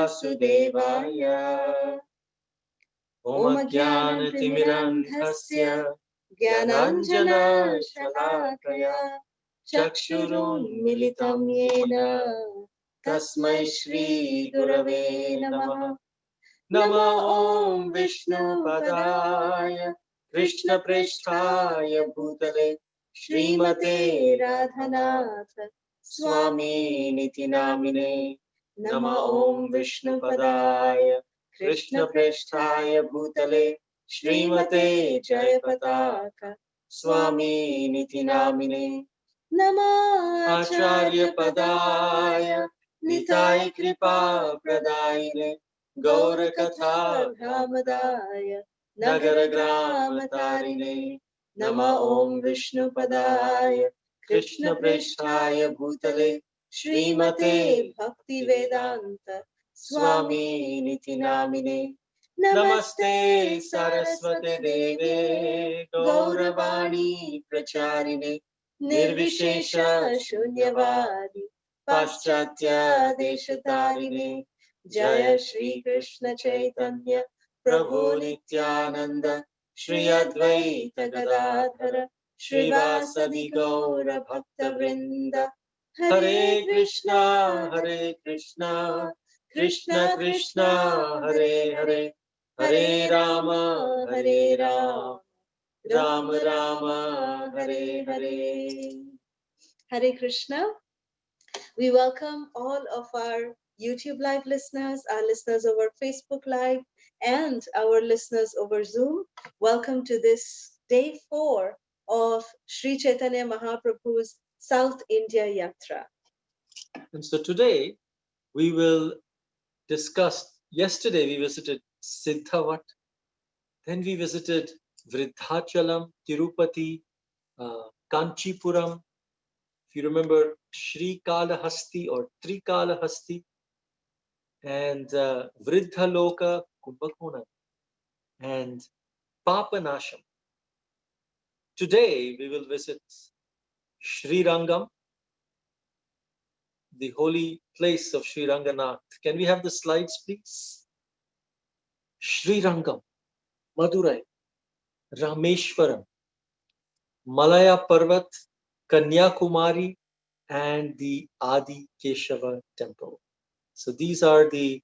Vasudevaya. Om Jnanatimirandhasya Jnananjana Shalakaya Chakshurun Militam Yena Tasmai Shri Gurave Namaha. Nama Om Vishnu Padaya Krishna Preshthaya Bhutale Srimate Radhanath Swami Niti Namine. Nama Om Vishnu Padaya Krishna Preshthaya Bhutale Srimate Jayapataka Swami Niti Namine. Nama Acharya Padaya Nitai Kripa Pradayine Gaura Katha Dhamadaya Nagara Grama Tarine. Nama Om Vishnu Padaya Krishna Preshthaya Bhutale Srimate Bhakti Vedanta Swami Niti Namine. Namaste Saraswate Deve Gauravani Pracharine Nirvishesha Shunyavadi Paschatya Deshatarine. Jaya Shri Krishna Chaitanya Prabhu Nityananda Shri Advaita Gadadhara Shrivasadi Gaura Bhakta Vrinda. Hare Krishna Krishna Krishna Hare Hare Hare Rama Rama Rama Hare Hare. Hare Krishna. We welcome all of our YouTube Live listeners, our listeners over Facebook Live, and our listeners over Zoom. Welcome to this day 4 of Sri Chaitanya Mahaprabhu's South India Yatra. And so today we will discuss, yesterday we visited Siddhavat, then we visited Vridhachalam, Tirupati, Kanchipuram. If you remember, Sri Kalahasti or Trikalahasti, and Vridhaloka, Kumbhakonam, and Papanasham. Today we will visit Sri Rangam, the holy place of Sri Ranganath. Can we have the slides, please? Sri Rangam, Madurai, Rameshwaram, Malaya Parvat, Kanyakumari, and the Adi Keshava temple. So these are the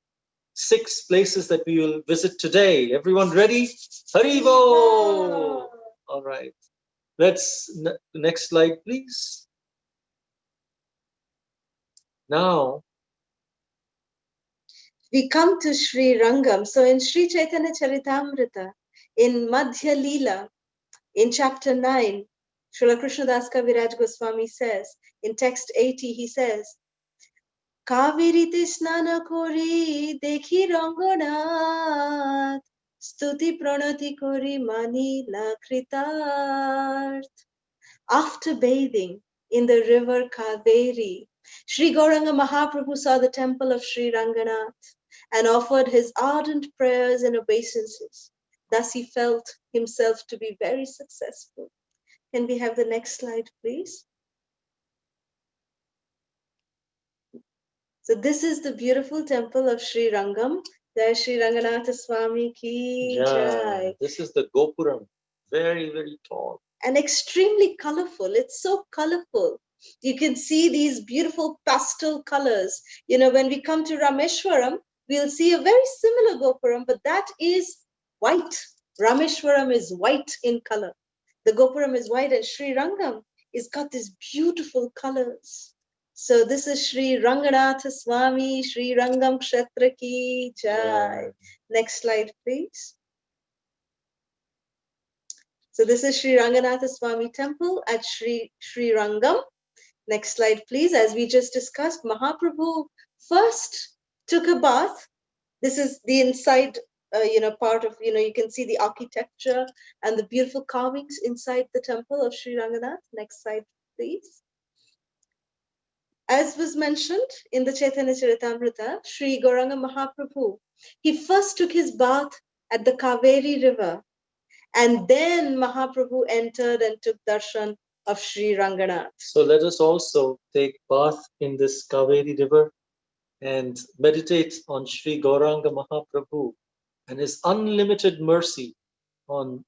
6 places that we will visit today. Everyone ready? Haribo! All right. Let's, next slide, please. Now, we come to Sri Rangam. So in Sri Chaitanya Charitamrita, in Madhya Leela, in chapter 9, Srila Krishnadas Kaviraj Goswami says, in text 80, he says, Kavirite snana kori dekhi Ranganath, stuti pranati kori mani lakritarth. After bathing in the river Kaveri, Sri Gauranga Mahaprabhu saw the temple of Sri Ranganath and offered his ardent prayers and obeisances. Thus he felt himself to be very successful. Can we have the next slide, please? So this is the beautiful temple of Sri Rangam. Jai Sri Ranganatha Swami ki jai. This is the Gopuram, very, very tall. And extremely colorful. It's so colorful. You can see these beautiful pastel colors. You know, when we come to Rameshwaram, we'll see a very similar Gopuram, but that is white. Rameshwaram is white in color. The Gopuram is white, and Sri Rangam is got these beautiful colors. So this is Sri Ranganatha Swami, Sri Rangam Kshetra ki jai. Next slide, please. So this is Sri Ranganatha Swami temple at Sri Rangam. Next slide, please. As we just discussed, Mahaprabhu first took a bath. This is the inside, part of, you can see the architecture and the beautiful carvings inside the temple of Sri Ranganath. Next slide, please. As was mentioned in the Chaitanya Charitamrita, Sri Gauranga Mahaprabhu, he first took his bath at the Kaveri river, and then Mahaprabhu entered and took darshan of Sri Ranganath. So let us also take bath in this Kaveri river and meditate on Sri Gauranga Mahaprabhu and his unlimited mercy on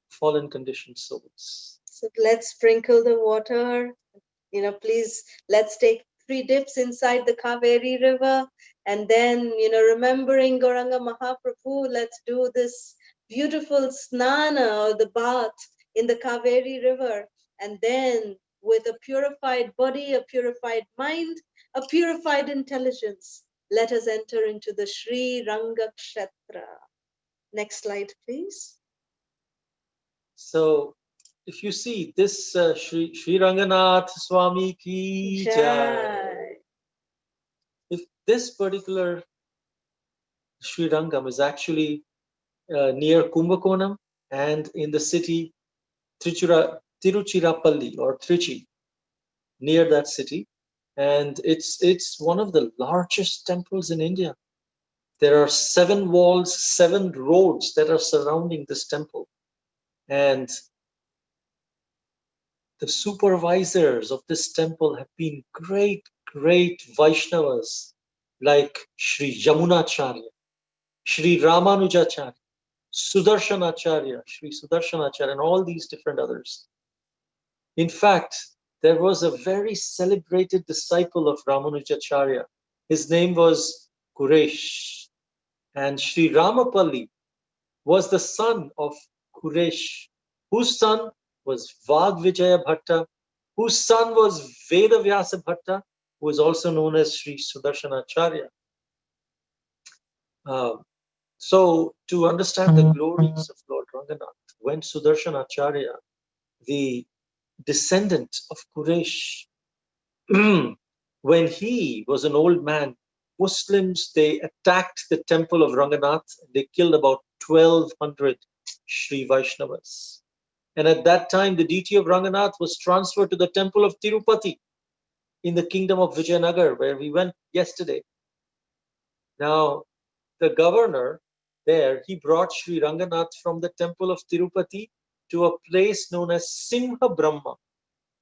fallen conditioned souls. So let's sprinkle the water. Please, let's take 3 dips inside the Kaveri river, and then, remembering Gauranga Mahaprabhu, let's do this beautiful snana or the bath in the Kaveri river. And then with a purified body, a purified mind, a purified intelligence, let us enter into the Sri Ranga Kshetra. Next slide, please. So if you see this Sri Ranganath Swami ki jai. If this particular Sri Rangam is actually near Kumbakonam and in the city Tiruchirappalli or Trichy, near that city, and it's one of the largest temples in India. There are 7 walls, 7 roads that are surrounding this temple, and the supervisors of this temple have been great Vaishnavas like Sri Yamunacharya, Sri Ramanujacharya, Sudarshanacharya, Sri Sudarshanacharya, and all these different others. In fact, there was a very celebrated disciple of Ramanujacharya. His name was Kuresh, and Sri Ramapalli was the son of Kuresh, whose son was Vagvijaya Bhatta, whose son was Vedavyasa Bhatta, who is also known as Sri Sudarshanacharya. So, to understand the glories of Lord Ranganath, when Sudarshanacharya, the descendant of Kuresh, when he was an old man, Muslims, they attacked the temple of Ranganath. They killed about 1,200 Sri Vaishnavas. And at that time, the deity of Ranganath was transferred to the temple of Tirupati in the kingdom of Vijayanagar, where we went yesterday. Now, the governor there, he brought Sri Ranganath from the temple of Tirupati to a place known as Simha Brahma,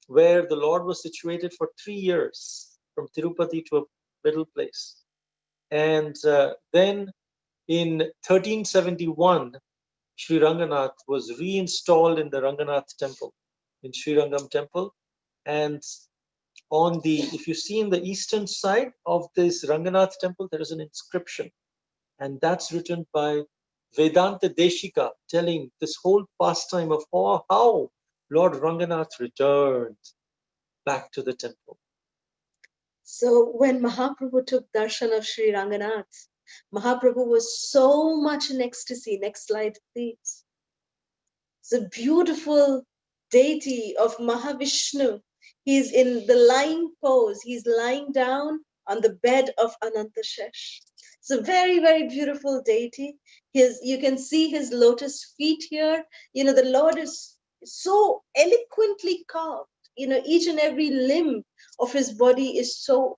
where the Lord was situated for 3 years, from Tirupati to a little place. And then in 1371, Sri Ranganath was reinstalled in the Ranganath temple, in Sri Rangam temple. And if you see in the eastern side of this Ranganath temple, there is an inscription. And that's written by Vedanta Deshika, telling this whole pastime of how Lord Ranganath returned back to the temple. So when Mahaprabhu took darshan of Sri Ranganath, Mahaprabhu was so much in ecstasy. Next slide, please. It's a beautiful deity of Mahavishnu. He's in the lying pose. He's lying down on the bed of Anantashesh. It's a very, very beautiful deity. You can see his lotus feet here. The Lord is so eloquently carved. Each and every limb of his body is so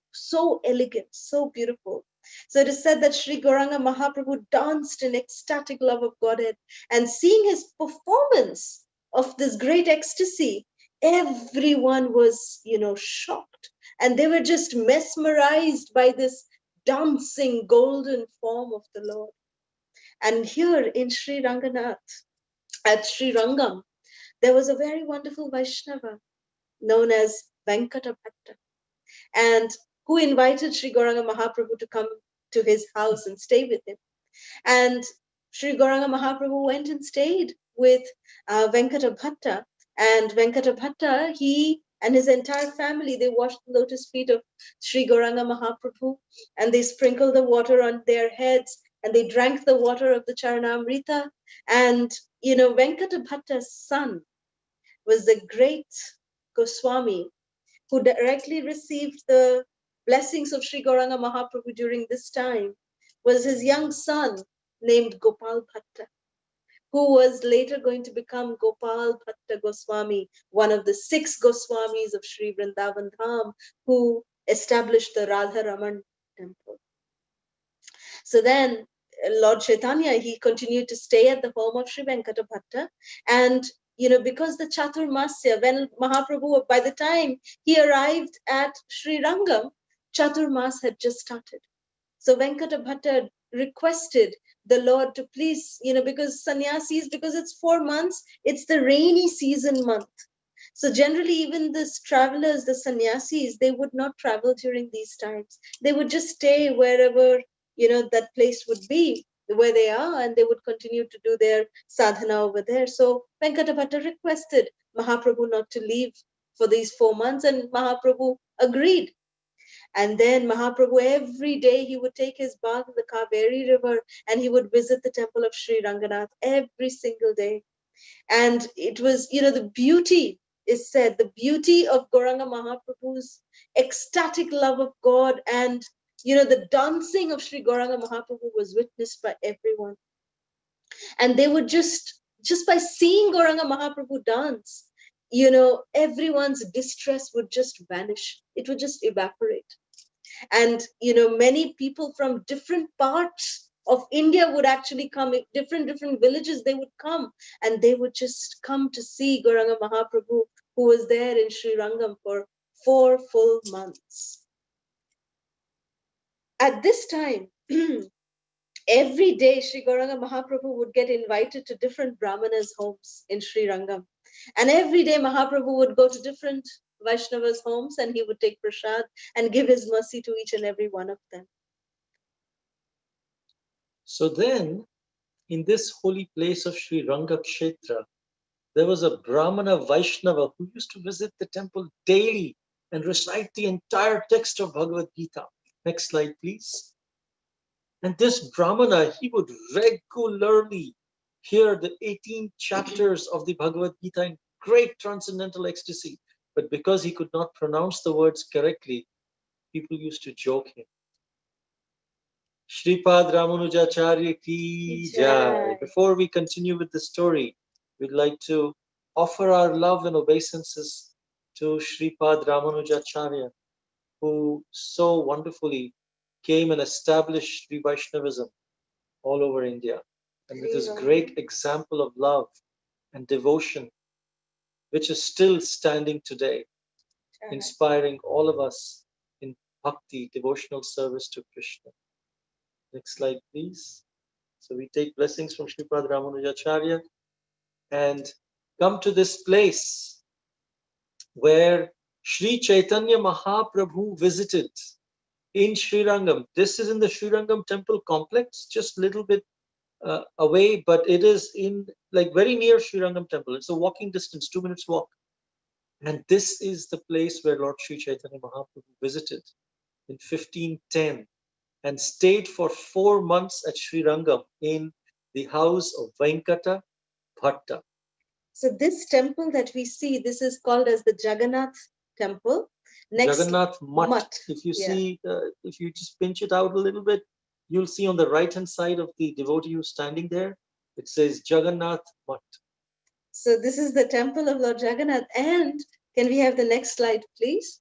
elegant, so beautiful. So it is said that Sri Gauranga Mahaprabhu danced in ecstatic love of Godhead, and seeing his performance of this great ecstasy, everyone was, shocked, and they were just mesmerized by this dancing golden form of the Lord. And here in Sri Ranganath, at Sri Rangam, there was a very wonderful Vaishnava known as Venkata Bhatta, and who invited Sri Gauranga Mahaprabhu to come to his house and stay with him. And Sri Gauranga Mahaprabhu went and stayed with Venkata Bhatta. And Venkata Bhatta, he and his entire family, they washed the lotus feet of Sri Gauranga Mahaprabhu, and they sprinkled the water on their heads, and they drank the water of the Charanamrita. And, Venkata Bhatta's son was the great Goswami who directly received the blessings of Sri Gauranga Mahaprabhu during this time, was his young son named Gopal Bhatta, who was later going to become Gopal Bhatta Goswami, one of the 6 Goswamis of Sri Vrindavan Dham, who established the Radha Raman temple. So then Lord Caitanya, he continued to stay at the home of Sri Venkata Bhatta, and because the Chaturmasya, when Mahaprabhu, by the time he arrived at Sri Rangam, Chaturmas had just started. So Venkata Bhatta requested the Lord to please, because sannyasis, because it's 4 months, it's the rainy season month. So generally, even these travelers, the sannyasis, they would not travel during these times. They would just stay wherever, that place would be, where they are, and they would continue to do their sadhana over there. So Venkata Bhatta requested Mahaprabhu not to leave for these 4 months, and Mahaprabhu agreed. And then Mahaprabhu, every day he would take his bath in the Kaveri River and he would visit the temple of Sri Ranganath every single day. And it was, the beauty is said, the beauty of Gauranga Mahaprabhu's ecstatic love of God and, the dancing of Sri Gauranga Mahaprabhu was witnessed by everyone. And they would just by seeing Gauranga Mahaprabhu dance, everyone's distress would just vanish. It would just evaporate. And many people from different parts of India would actually come, different villages, they would come, and they would just come to see Gauranga Mahaprabhu, who was there in Sri Rangam for 4 full months. At this time, every day Sri Gauranga Mahaprabhu would get invited to different Brahmanas' homes in Sri Rangam. And every day Mahaprabhu would go to different Vaishnavas' homes and he would take prasad and give his mercy to each and every one of them. So then, in this holy place of Sri Ranga Kshetra, there was a Brahmana Vaishnava who used to visit the temple daily and recite the entire text of Bhagavad Gita. Next slide, please. And this Brahmana, he would regularly hear the 18 chapters of the Bhagavad Gita in great transcendental ecstasy. But because he could not pronounce the words correctly, people used to joke him. Shripad Ramanujacharya ki jai. Before we continue with the story, we'd like to offer our love and obeisances to Shripad Ramanujacharya, who so wonderfully came and established Sri Vaishnavism all over India. And with this great example of love and devotion, which is still standing today, inspiring all of us in bhakti, devotional service to Krishna. Next slide, please. So we take blessings from Shripad Ramanujacharya and come to this place where Sri Chaitanya Mahaprabhu visited in Sri Rangam. This is in the Sri Rangam temple complex, just a little bit away, but it is in like very near Sri Rangam temple. It's a walking distance, 2 minutes walk. And this is the place where Lord Sri Chaitanya Mahaprabhu visited in 1510 and stayed for 4 months at Sri Rangam in the house of Venkata Bhatta. So this temple that we see, this is called as the Jagannath temple. Next, Jagannath Mutt. If you see, if you just pinch it out a little bit, you'll see on the right hand side of the devotee who's standing there, it says Jagannath Mutt. So this is the temple of Lord Jagannath. And can we have the next slide, please?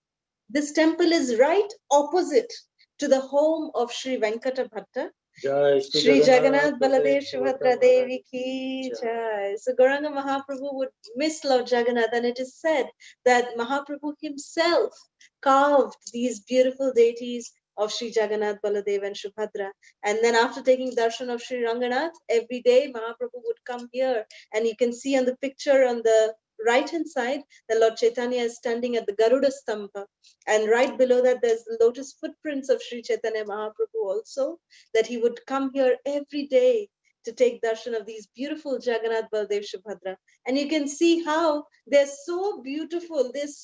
This temple is right opposite to the home of Sri Venkata Bhatta. Jai Shri Jagannath Baladev Subhadra Devi ki jai. So Gauranga Mahaprabhu would miss Lord Jagannath, and it is said that Mahaprabhu himself carved these beautiful deities of Sri Jagannath, Baladev and Subhadra. And then after taking darshan of Sri Ranganath, every day Mahaprabhu would come here. And you can see on the picture on the right-hand side, the Lord Chaitanya is standing at the Garuda Stambha. And right below that, there's the lotus footprints of Sri Chaitanya Mahaprabhu also, that he would come here every day to take darshan of these beautiful Jagannath, Baladev, Subhadra. And you can see how they're so beautiful. That's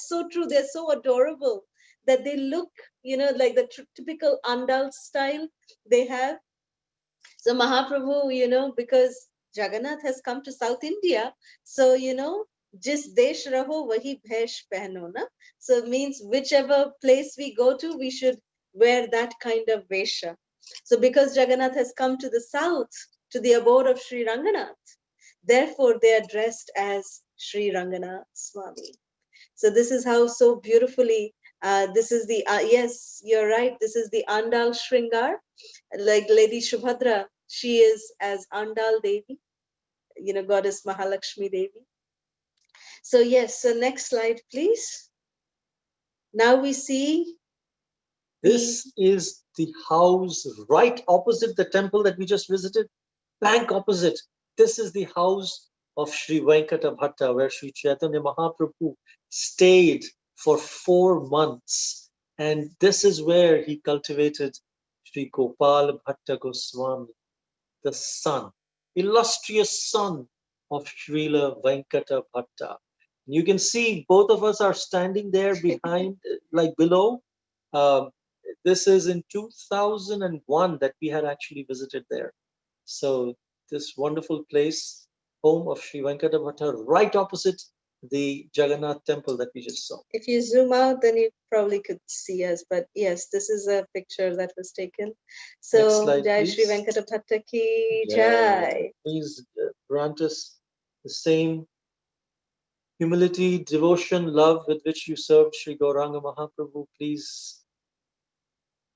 so true. They're so adorable that they look, like the typical Andal style they have. So Mahaprabhu, because Jagannath has come to South India, so, jis desh raho wahi bhesh pehno, na? So it means whichever place we go to, we should wear that kind of vesha. So because Jagannath has come to the south, to the abode of Sri Ranganath, therefore they are dressed as Sri Ranganath Swami. So this is how so beautifully, this is the, yes, you're right, this is the Andal Shringar, like Lady Shubhadra, she is as Andal Devi, goddess Mahalakshmi Devi. So yes, so next slide, please. Now we see This is the house right opposite the temple that we just visited, blank opposite. This is the house of Sri Venkata Bhatta, where Sri Chaitanya Mahaprabhu stayed for 4 months. And this is where he cultivated Sri Gopal Bhatta Goswami, the son, illustrious son of Srila Venkata Bhatta. You can see both of us are standing there behind, like below. Um, this is in 2001 that we had actually visited there. So this wonderful place, home of Sri Venkata Bhatta, right opposite the Jagannath temple that we just saw. If you zoom out, then you probably could see us. But yes, this is a picture that was taken. So Next slide, Jai please. Shri Venkata Bhatta ki Yeah. Jai. Please grant us the same humility, devotion, love with which you served Sri Gauranga Mahaprabhu. Please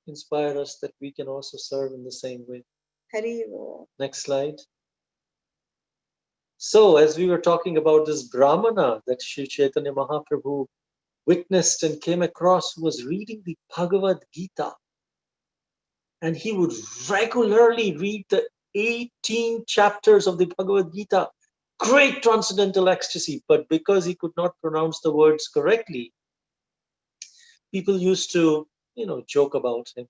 inspire us that we can also serve in the same way. Hari Bo. Next slide. So, as we were talking about this Brahmana that Sri Chaitanya Mahaprabhu witnessed and came across, who was reading the Bhagavad Gita, and he would regularly read the 18 chapters of the Bhagavad Gita. Great transcendental ecstasy, but because he could not pronounce the words correctly, people used to, joke about him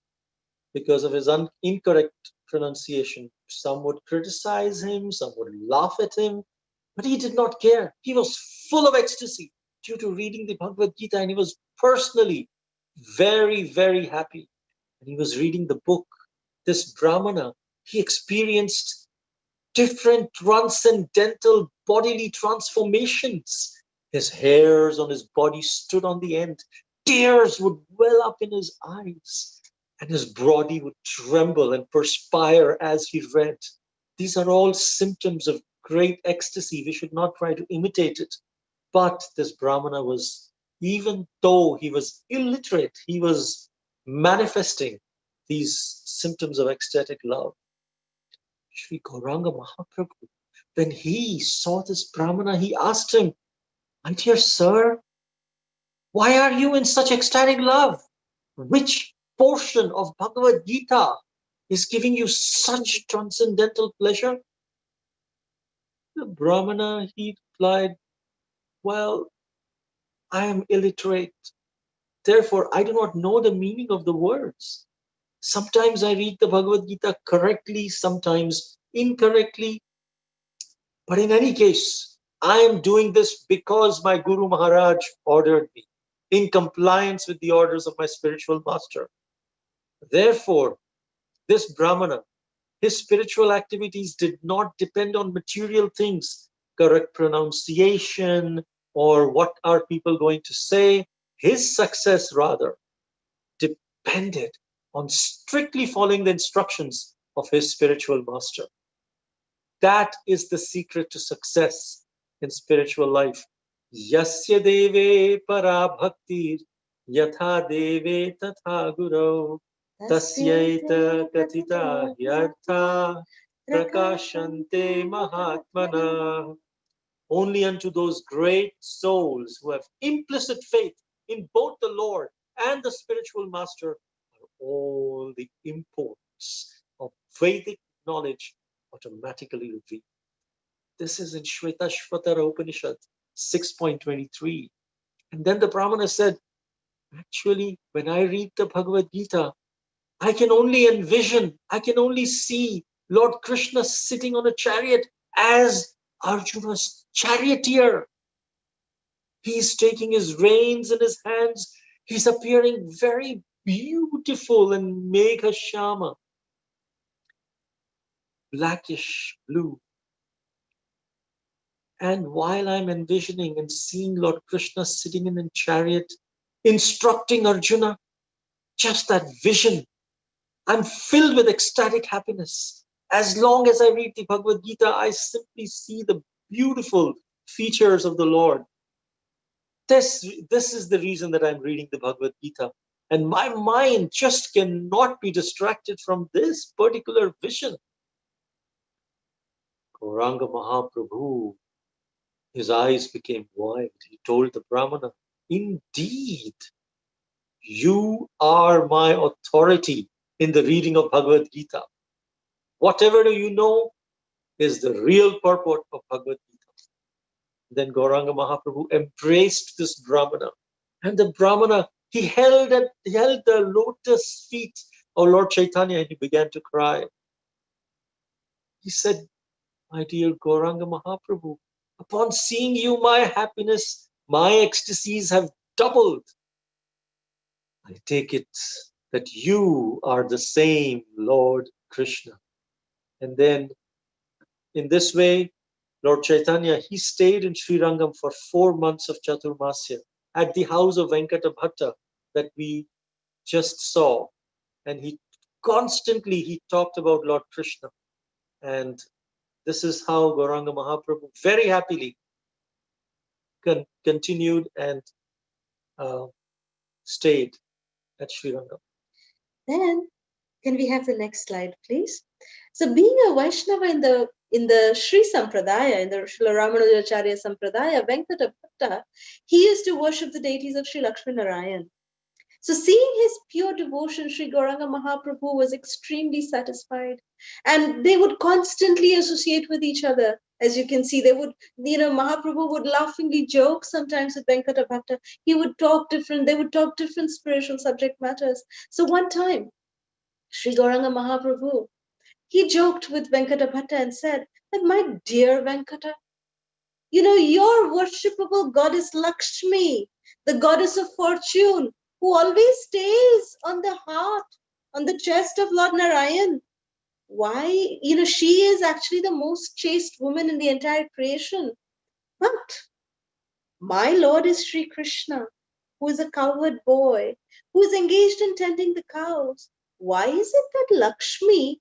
because of his incorrect pronunciation. Some would criticize him, some would laugh at him, but he did not care. He was full of ecstasy due to reading the Bhagavad Gita, and he was personally very, very happy. And he was reading the book. This Brahmana, he experienced different transcendental bodily transformations. His hairs on his body stood on the end. Tears would well up in his eyes, and his body would tremble and perspire as he read. These are all symptoms of great ecstasy. We should not try to imitate it. But this Brahmana was, even though he was illiterate, he was manifesting these symptoms of ecstatic love. Sri Gauranga Mahaprabhu, when he saw this Brahmana, he asked him, "My dear sir, why are you in such ecstatic love? Which portion of Bhagavad Gita is giving you such transcendental pleasure?" The Brahmana, he replied, "Well, I am illiterate. Therefore, I do not know the meaning of the words. Sometimes I read the Bhagavad Gita correctly, sometimes incorrectly. But in any case, I am doing this because my Guru Maharaj ordered me, in compliance with the orders of my spiritual master. Therefore, this Brahmana, his spiritual activities did not depend on material things, correct pronunciation, or what are people going to say. His success, rather, depended on strictly following the instructions of his spiritual master. That is the secret to success in spiritual life. Yasya deve para bhaktir yatha deve tatha guru tasyaita katita yartha prakashante mahatmana. Only unto those great souls who have implicit faith in both the Lord and the spiritual master are all the imports of Vedic knowledge automatically revealed. This is in Shvetashvatara Upanishad 6.23. And then the Brahmana said, actually, when I read the Bhagavad Gita, I can only envision, I can only see Lord Krishna sitting on a chariot as Arjuna's charioteer. He's taking his reins in his hands. He's appearing very beautiful in Megha Shama, blackish blue. And while I'm envisioning and seeing Lord Krishna sitting in a chariot, instructing Arjuna, just that vision, I'm filled with ecstatic happiness. As long as I read the Bhagavad Gita, I simply see the beautiful features of the Lord. This is the reason that I'm reading the Bhagavad Gita. And my mind just cannot be distracted from this particular vision. Gauranga Mahaprabhu, his eyes became wide. He told the Brahmana, indeed, you are my authority in the reading of Bhagavad Gita. Whatever you know is the real purport of Bhagavad Gita. Then Gauranga Mahaprabhu embraced this Brahmana. And the Brahmana, he held the lotus feet of Lord Chaitanya and he began to cry. He said, my dear Gauranga Mahaprabhu, upon seeing you, my happiness, my ecstasies have doubled. I take it that you are the same Lord Krishna. And then in this way, Lord Chaitanya, he stayed in Sri Rangam for 4 months of Chaturmasya at the house of Venkata Bhatta that we just saw. And he talked about Lord Krishna. And this is how Gauranga Mahaprabhu very happily continued and stayed at Sri Rangam. Then, can we have the next slide, please? So, being a Vaishnava in the Sri Sampradaya, in the Srila Ramanujacharya Sampradaya, Venkata Bhatta, he used to worship the deities of Sri Lakshmi Narayan. So, seeing his pure devotion, Sri Gauranga Mahaprabhu was extremely satisfied. And they would constantly associate with each other. As you can see, they would, Mahaprabhu would laughingly joke sometimes with Venkata Bhatta. They would talk different spiritual subject matters. So, one time, Sri Gauranga Mahaprabhu, he joked with Venkata Bhatta and said that, my dear Venkata, your worshipable goddess Lakshmi, the goddess of fortune, who always stays on the heart, on the chest of Lord Narayan. Why? She is actually the most chaste woman in the entire creation. But my Lord is Sri Krishna, who is a cowherd boy, who is engaged in tending the cows. Why is it that Lakshmi,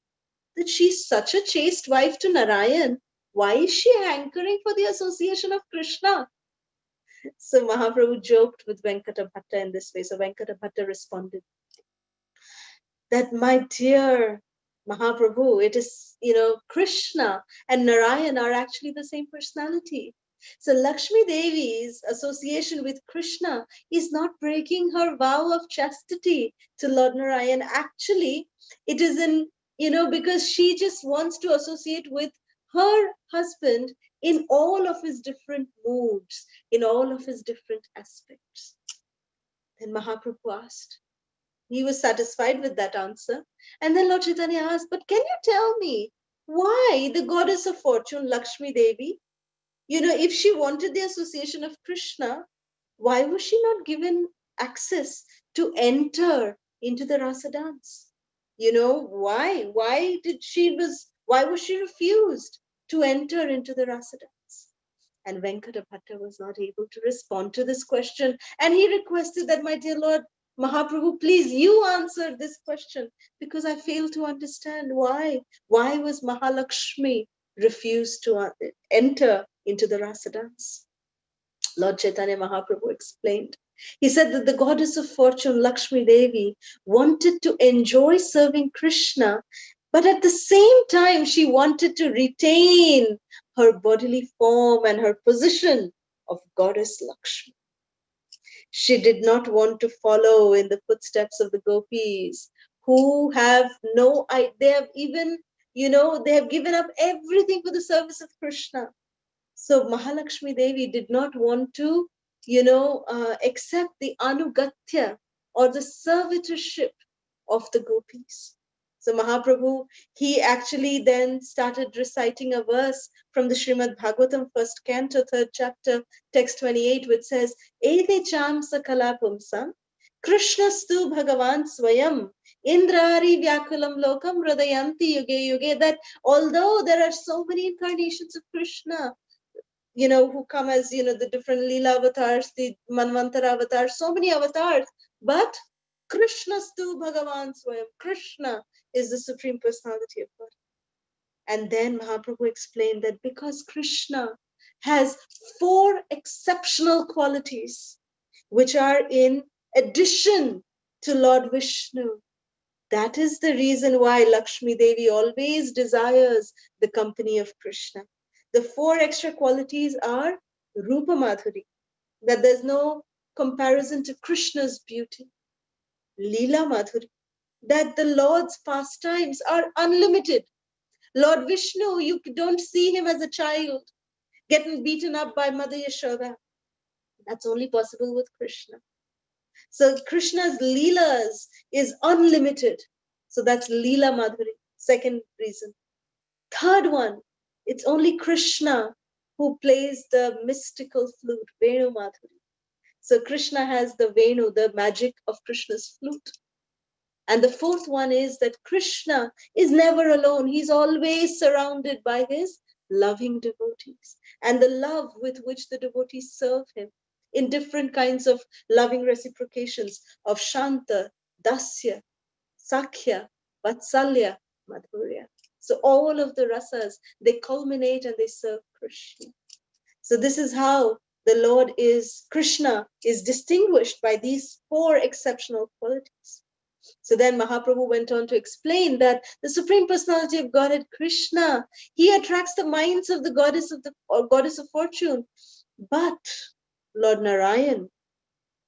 that she's such a chaste wife to Narayan, why is she hankering for the association of Krishna? So Mahaprabhu joked with Venkata Bhatta in this way. So Venkata Bhatta responded that, my dear Mahaprabhu, it is, Krishna and Narayan are actually the same personality. So Lakshmi Devi's association with Krishna is not breaking her vow of chastity to Lord Narayan. Actually, it is because she just wants to associate with her husband in all of his different moods, in all of his different aspects. Then Mahaprabhu asked. He was satisfied with that answer. And then Lord Chaitanya asked, but can you tell me why the goddess of fortune, Lakshmi Devi, if she wanted the association of Krishna, why was she not given access to enter into the rasa dance? Why? Why was she refused to enter into the rasa dance? And Venkata Bhatta was not able to respond to this question. And he requested that, my dear Lord Mahaprabhu, please you answer this question, because I fail to understand why. Why was Mahalakshmi refused to enter into the rasa dance? Lord Chaitanya Mahaprabhu explained. He said that the goddess of fortune, Lakshmi Devi, wanted to enjoy serving Krishna, but at the same time, she wanted to retain her bodily form and her position of goddess Lakshmi. She did not want to follow in the footsteps of the gopis, who have they have even, they have given up everything for the service of Krishna. So Mahalakshmi Devi did not want to, accept the anugatya or the servitorship of the gopis. So Mahaprabhu, he actually then started reciting a verse from the Srimad Bhagavatam, first canto, third chapter, text 28, which says, Ete cham sakala pumsam, Krishnastu Bhagavan Swayam, Indrari Vyakulam Lokam Radayanti Yuge Yuge, that although there are so many incarnations of Krishna, who come as, the different Leela avatars, the Manvantara avatars, so many avatars, but Krishnastu Bhagavan Swayam. Krishna is the Supreme Personality of God. And then Mahaprabhu explained that because Krishna has 4 exceptional qualities, which are in addition to Lord Vishnu, that is the reason why Lakshmi Devi always desires the company of Krishna. The 4 extra qualities are Rupa Madhuri, that there's no comparison to Krishna's beauty. Leela Madhuri, that the Lord's pastimes are unlimited. Lord Vishnu, you don't see him as a child getting beaten up by Mother Yashoda. That's only possible with Krishna. So Krishna's Leelas is unlimited. So that's Leela Madhuri. Second reason. Third one, it's only Krishna who plays the mystical flute, Venu Madhuri. So Krishna has the Venu, the magic of Krishna's flute. And the fourth one is that Krishna is never alone. He's always surrounded by his loving devotees and the love with which the devotees serve him in different kinds of loving reciprocations of Shanta, Dasya, Sakhya, Vatsalya, Madhurya. So all of the rasas, they culminate and they serve Krishna. So this is how the Lord is, Krishna is distinguished by these four exceptional qualities. So then Mahaprabhu went on to explain that the Supreme Personality of Godhead, Krishna, he attracts the minds of the goddess of goddess of fortune. But Lord Narayan,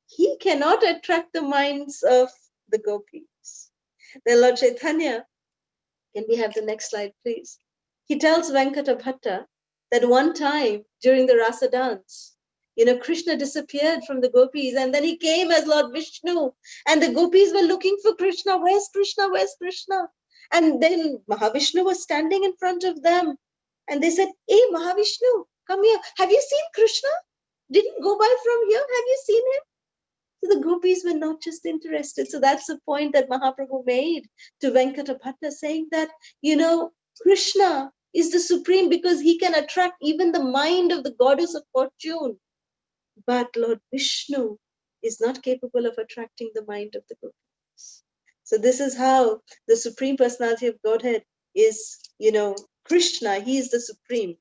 he cannot attract the minds of the gopis. Then Lord Chaitanya, can we have the next slide, please? He tells Venkata Bhatta that one time during the Rasa dance, Krishna disappeared from the gopis and then he came as Lord Vishnu and the gopis were looking for Krishna. Where's Krishna? Where's Krishna? And then Mahavishnu was standing in front of them and they said, hey, Mahavishnu, come here. Have you seen Krishna? Didn't go by from here. Have you seen him? So the gopis were not just interested. So that's the point that Mahaprabhu made to Venkata Bhatta, saying that, Krishna is the supreme because he can attract even the mind of the goddess of fortune. But Lord Vishnu is not capable of attracting the mind of the gopis. So this is how the Supreme Personality of Godhead is, Krishna, he is the supreme.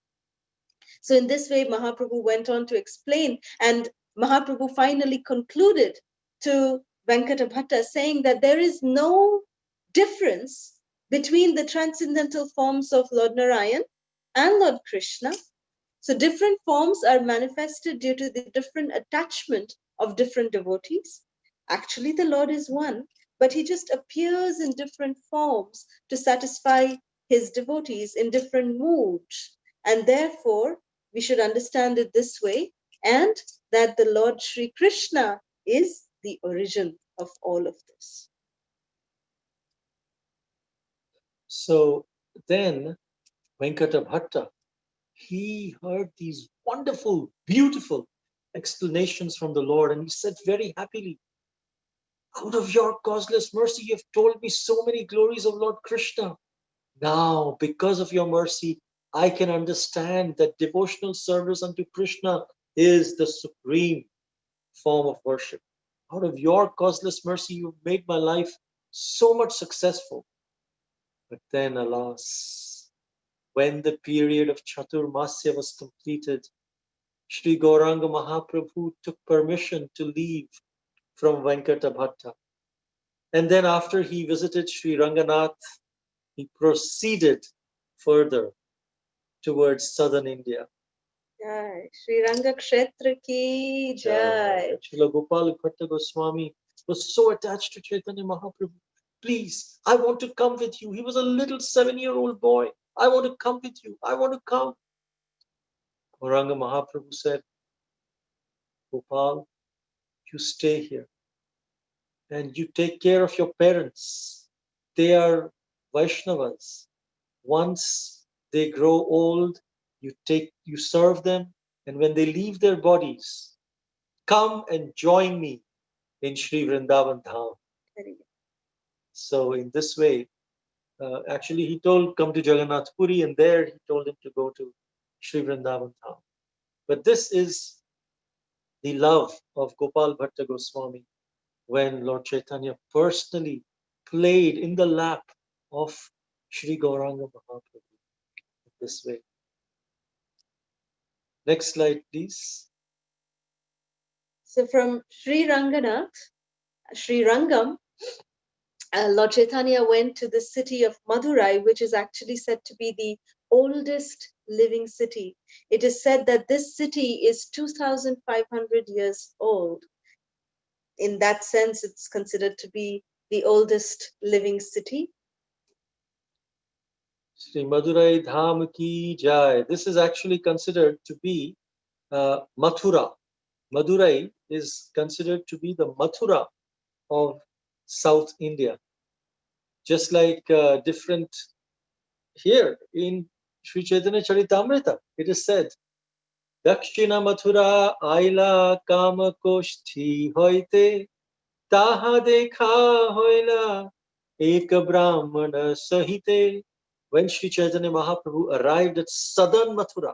So in this way, Mahaprabhu went on to explain, and Mahaprabhu finally concluded to Venkata Bhatta saying that there is no difference between the transcendental forms of Lord Narayan and Lord Krishna. So different forms are manifested due to the different attachment of different devotees. Actually, the Lord is one, but he just appears in different forms to satisfy his devotees in different moods. And therefore, we should understand it this way, and that the Lord Sri Krishna is the origin of all of this. So then Venkata Bhatta, he heard these wonderful, beautiful explanations from the Lord, and he said very happily, out of your causeless mercy, you have told me so many glories of Lord Krishna. Now, because of your mercy, I can understand that devotional service unto Krishna is the supreme form of worship. Out of your causeless mercy, you've made my life so much successful. But then, alas, when the period of Chaturmasya was completed, Sri Gauranga Mahaprabhu took permission to leave from Venkata Bhatta. And then after he visited Sri Ranganath, he proceeded further towards southern India. Jai Sri Ranga Kshetra ki Jai. Srila Gopal Bhatta Goswami was so attached to Chaitanya Mahaprabhu. Please, I want to come with you. He was a little 7-year-old boy. I want to come with you. I want to come. Gauranga Mahaprabhu said, Gopal, you stay here and you take care of your parents. They are Vaishnavas. Once they grow old, you serve them, and when they leave their bodies, come and join me in Sri Vrindavan Dham. So in this way, actually he told, come to Jagannath Puri, and there he told him to go to Sri Vrindavan Dham. But this is the love of Gopal Bhatta Goswami when Lord Chaitanya personally played in the lap of Sri Gauranga Mahaprabhu in this way. Next slide, please. So from Sri Ranganath, Sri Rangam, Lord Chaitanya went to the city of Madurai, which is actually said to be the oldest living city. It is said that this city is 2,500 years old. in that sense, it's considered to be the oldest living city. Shri Madurai Dham Ki Jai. This is actually considered to be Mathura. Madurai is considered to be the Mathura of South India. Just like different here in Sri Chaitanya Charitamrita, it is said, Dakshina Mathura Aila Kama Koshti Hoite Taha Dekha Hoila Eka Brahmana Sahite. When Sri Chaitanya Mahaprabhu arrived at southern Mathura,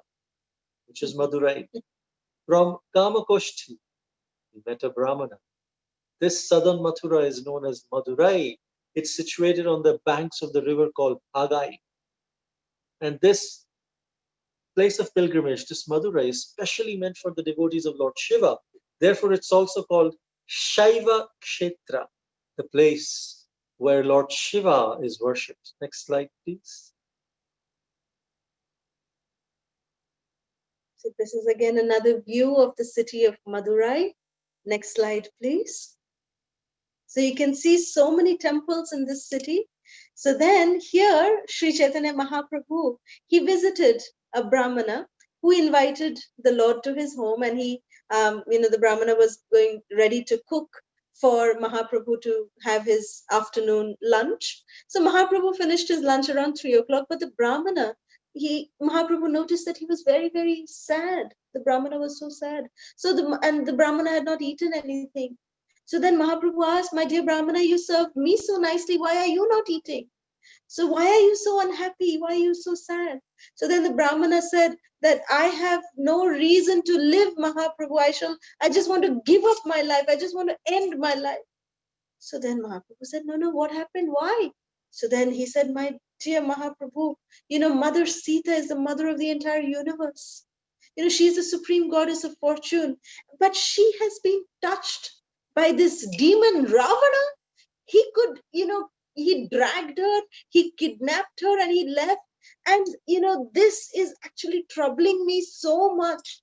which is Madurai, from Kamakoshti, he met a Brahmana. This southern Mathura is known as Madurai. It's situated on the banks of the river called Agai. And this place of pilgrimage, this Madurai, is specially meant for the devotees of Lord Shiva. Therefore, it's also called Shaiva Kshetra, the place where Lord Shiva is worshipped. Next slide, please. So this is again another view of the city of Madurai. Next slide, please. So you can see so many temples in this city. So then here, Sri Chaitanya Mahaprabhu, he visited a Brahmana who invited the Lord to his home, and he, the Brahmana was ready to cook for Mahaprabhu to have his afternoon lunch. So Mahaprabhu finished his lunch around 3 o'clock, but the Brahmana, Mahaprabhu noticed that he was very, very sad. The Brahmana was so sad. So the Brahmana had not eaten anything. So then Mahaprabhu asked, my dear Brahmana, you served me so nicely. Why are you not eating? So why are you so unhappy? Why are you so sad? So then the Brahmana said that I have no reason to live, Mahaprabhu. I just want to give up my life. I just want to end my life. So then Mahaprabhu said, no, what happened? Why? So then he said, my dear Mahaprabhu, Mother Sita is the mother of the entire universe. She is the supreme goddess of fortune, but she has been touched by this demon Ravana. He could, he dragged her, he kidnapped her, and he left. And, this is actually troubling me so much.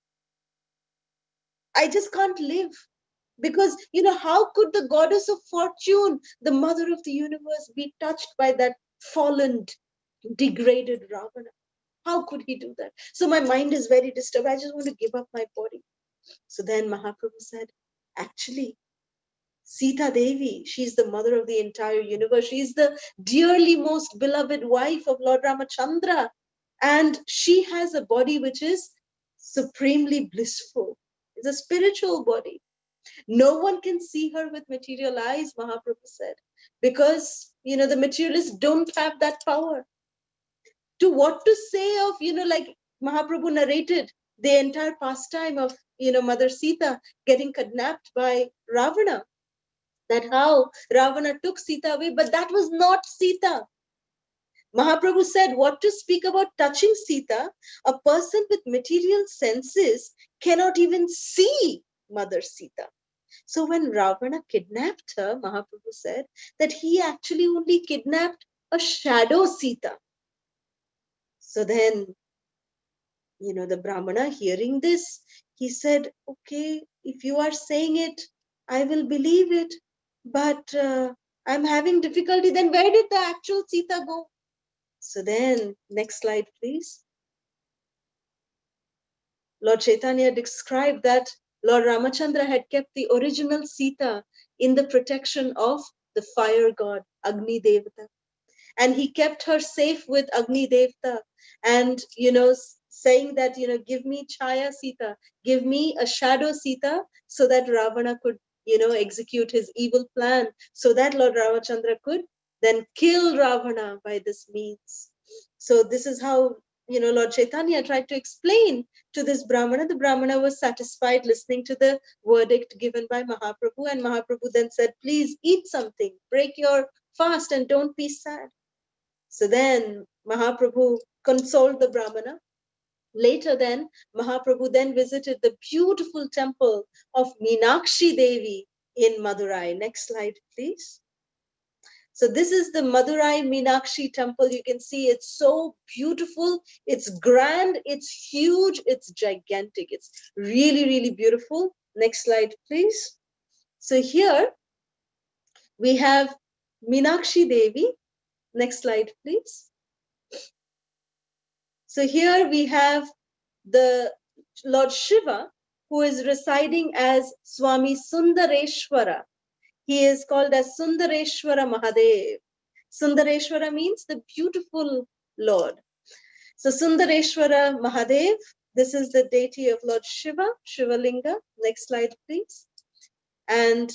I just can't live. Because, how could the goddess of fortune, the mother of the universe, be touched by that fallen, degraded Ravana? How could he do that? So my mind is very disturbed. I just want to give up my body. So then Mahaprabhu said, actually, Sita Devi, she's the mother of the entire universe. She's the dearly most beloved wife of Lord Ramachandra. And she has a body which is supremely blissful. It's a spiritual body. No one can see her with material eyes, Mahaprabhu said, because, the materialists don't have that power. To what to say of, like Mahaprabhu narrated the entire pastime of, Mother Sita getting kidnapped by Ravana. That how Ravana took Sita away, but that was not Sita. Mahaprabhu said, what to speak about touching Sita? A person with material senses cannot even see Mother Sita. So when Ravana kidnapped her, Mahaprabhu said that he actually only kidnapped a shadow Sita. So then, the Brahmana hearing this, he said, okay, if you are saying it, I will believe it. But I'm having difficulty. Then where did the actual Sita go? So then, next slide, please. Lord Caitanya described that Lord Ramachandra had kept the original Sita in the protection of the fire god, Agni Devata. And he kept her safe with Agni Devata. And, saying that, give me Chaya Sita, give me a shadow Sita, so that Ravana could, execute his evil plan, so that Lord Ramachandra could then kill Ravana by this means. So this is how, Lord Caitanya tried to explain to this Brahmana. The Brahmana was satisfied listening to the verdict given by Mahaprabhu. And Mahaprabhu then said, please eat something, break your fast and don't be sad. So then Mahaprabhu consoled the Brahmana. Later then, Mahaprabhu then visited the beautiful temple of Meenakshi Devi in Madurai. Next slide, please. So this is the Madurai Meenakshi temple. You can see it's so beautiful. It's grand. It's huge. It's gigantic. It's really, really beautiful. Next slide, please. So here we have Meenakshi Devi. Next slide, please. So here we have the Lord Shiva, who is residing as Swami Sundareshwara. He is called as Sundareshwara Mahadev. Sundareshwara means the beautiful Lord. So Sundareshwara Mahadev, this is the deity of Lord Shiva, Shivalinga. Next slide, please. And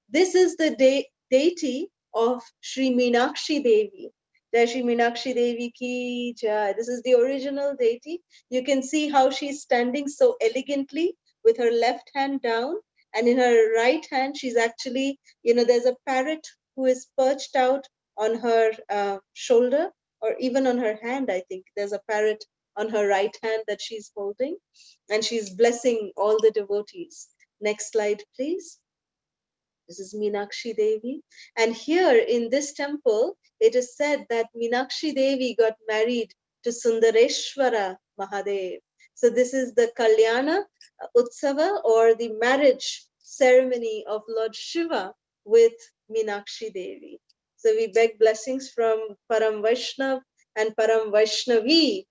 this is the deity of Sri Meenakshi Devi. Jai Shri Meenakshi Devi ki jai. This is the original deity. You can see how she's standing so elegantly with her left hand down, and in her right hand, she's actually, there's a parrot who is perched out on her shoulder, or even on her hand, I think. There's a parrot on her right hand that she's holding, and she's blessing all the devotees. Next slide, please. This is Meenakshi Devi. And here in this temple, it is said that Meenakshi Devi got married to Sundareshwara Mahadev. So this is the Kalyana Utsava, or the marriage ceremony of Lord Shiva with Meenakshi Devi. So we beg blessings from Param Vaishnav and Param Vaishnavi,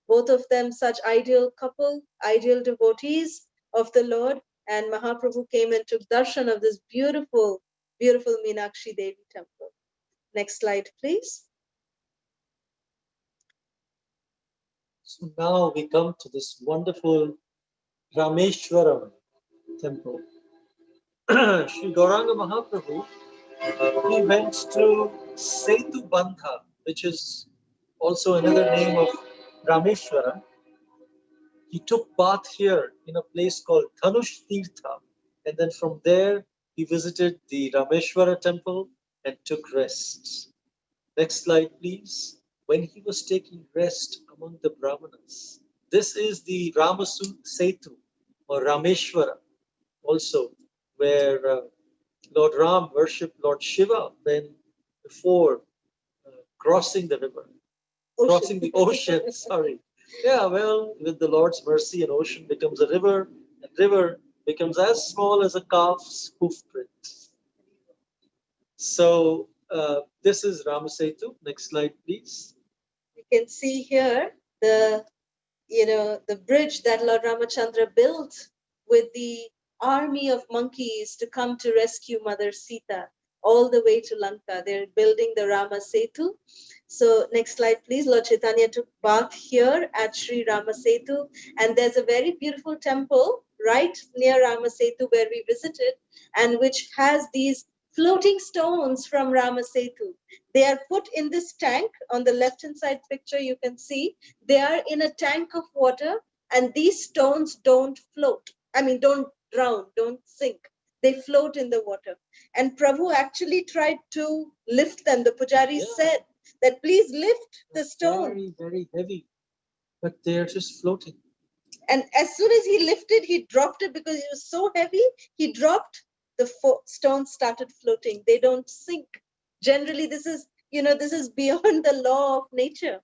both of them such ideal couple, ideal devotees of the Lord. And Mahaprabhu came and took darshan of this beautiful, beautiful Meenakshi Devi temple. Next slide, please. So now we come to this wonderful Rameshwaram temple. Sri Gauranga Mahaprabhu, he went to Setu Bandha, which is also another name of Rameshwaram. He took bath here in a place called Dhanush Tirtha, and then from there he visited the Rameshwara temple and took rest. Next slide, please. When he was taking rest among the Brahmanas, this is the Ramasu Setu or Rameshwara also, where Lord Ram worshipped Lord Shiva then before crossing the river, crossing the ocean, sorry. Yeah, well, with the Lord's mercy, an ocean becomes a river, and river becomes as small as a calf's hoof print. So this is Ramasetu. Next slide, please. You can see here the bridge that Lord Ramachandra built with the army of monkeys to come to rescue Mother Sita all the way to Lanka. They're building the Rama Setu. So next slide, please. Lord Caitanya took bath here at Sri Rama Setu, and there's a very beautiful temple right near Rama Setu where we visited, and which has these floating stones from Rama Setu. They are put in this tank. On the left-hand side picture, you can see they are in a tank of water, and these stones don't float. Don't drown, don't sink. They float in the water. And Prabhu actually tried to lift them. The pujari said that please lift the stone. Very, very heavy, but they're just floating. And as soon as he lifted, he dropped it because it was so heavy. He dropped, the stones started floating. They don't sink. Generally, this is beyond the law of nature.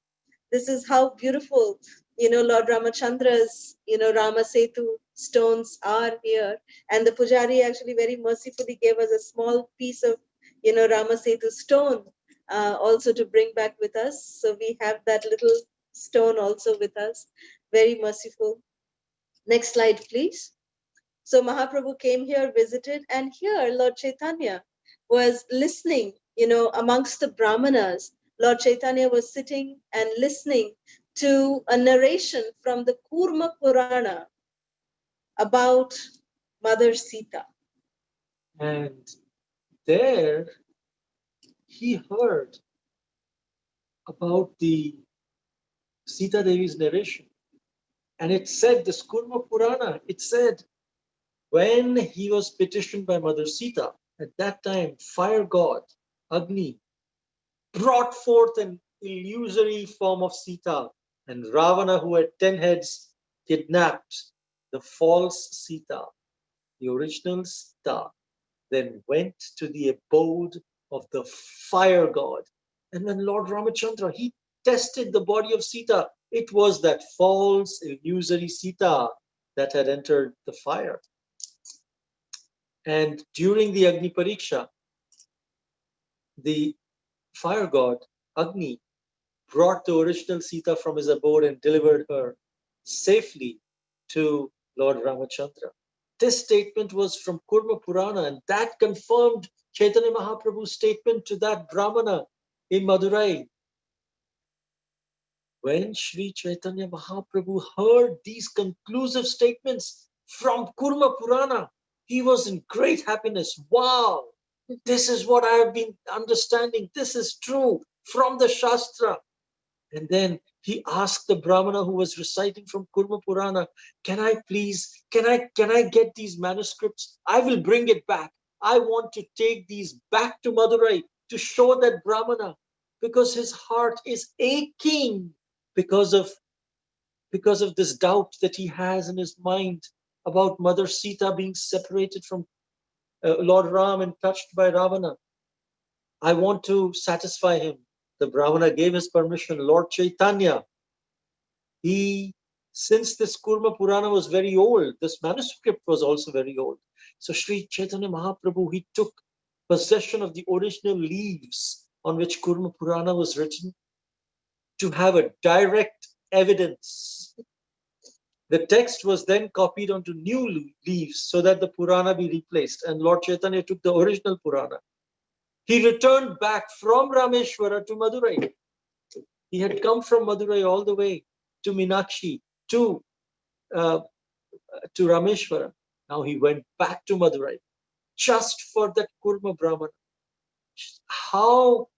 This is how beautiful, Lord Ramachandra's, Rama Setu stones are here. And the pujari actually very mercifully gave us a small piece of, Rama Setu stone also to bring back with us. So we have that little stone also with us. Very merciful. Next slide, please. So Mahaprabhu came here, visited, and here Lord Caitanya was listening, amongst the Brahmanas. Lord Caitanya was sitting and listening to a narration from the Kurma Purana about Mother Sita. And there he heard about the Sita Devi's narration. And it said, this Kurma Purana, it said, when he was petitioned by Mother Sita, at that time, fire god, Agni, brought forth an illusory form of Sita, and Ravana, who had 10 heads, kidnapped the false Sita, the original Sita, then went to the abode of the fire god. And when Lord Ramachandra, he tested the body of Sita, it was that false, illusory Sita that had entered the fire. And during the Agni Pariksha, the fire god Agni brought the original Sita from his abode and delivered her safely to Lord Ramachandra. This statement was from Kurma Purana, and that confirmed Chaitanya Mahaprabhu's statement to that Brahmana in Madurai. When Sri Chaitanya Mahaprabhu heard these conclusive statements from Kurma Purana, he was in great happiness. Wow, this is what I have been understanding. This is true from the Shastra. And then he asked the Brahmana who was reciting from Kurma Purana, can I get these manuscripts? I will bring it back. I want to take these back to Madurai to show that Brahmana, because his heart is aching because of this doubt that he has in his mind about Mother Sita being separated from Lord Ram and touched by Ravana. I want to satisfy him. The Brahmana gave his permission. Lord Chaitanya, since this Kurma Purana was very old, this manuscript was also very old. So Sri Chaitanya Mahaprabhu, he took possession of the original leaves on which Kurma Purana was written to have a direct evidence. The text was then copied onto new leaves so that the Purana be replaced. And Lord Chaitanya took the original Purana. He returned back from Rameshwara to Madurai. He had come from Madurai all the way to Meenakshi, to Rameshwara. Now he went back to Madurai just for that Kurma Brahmana. How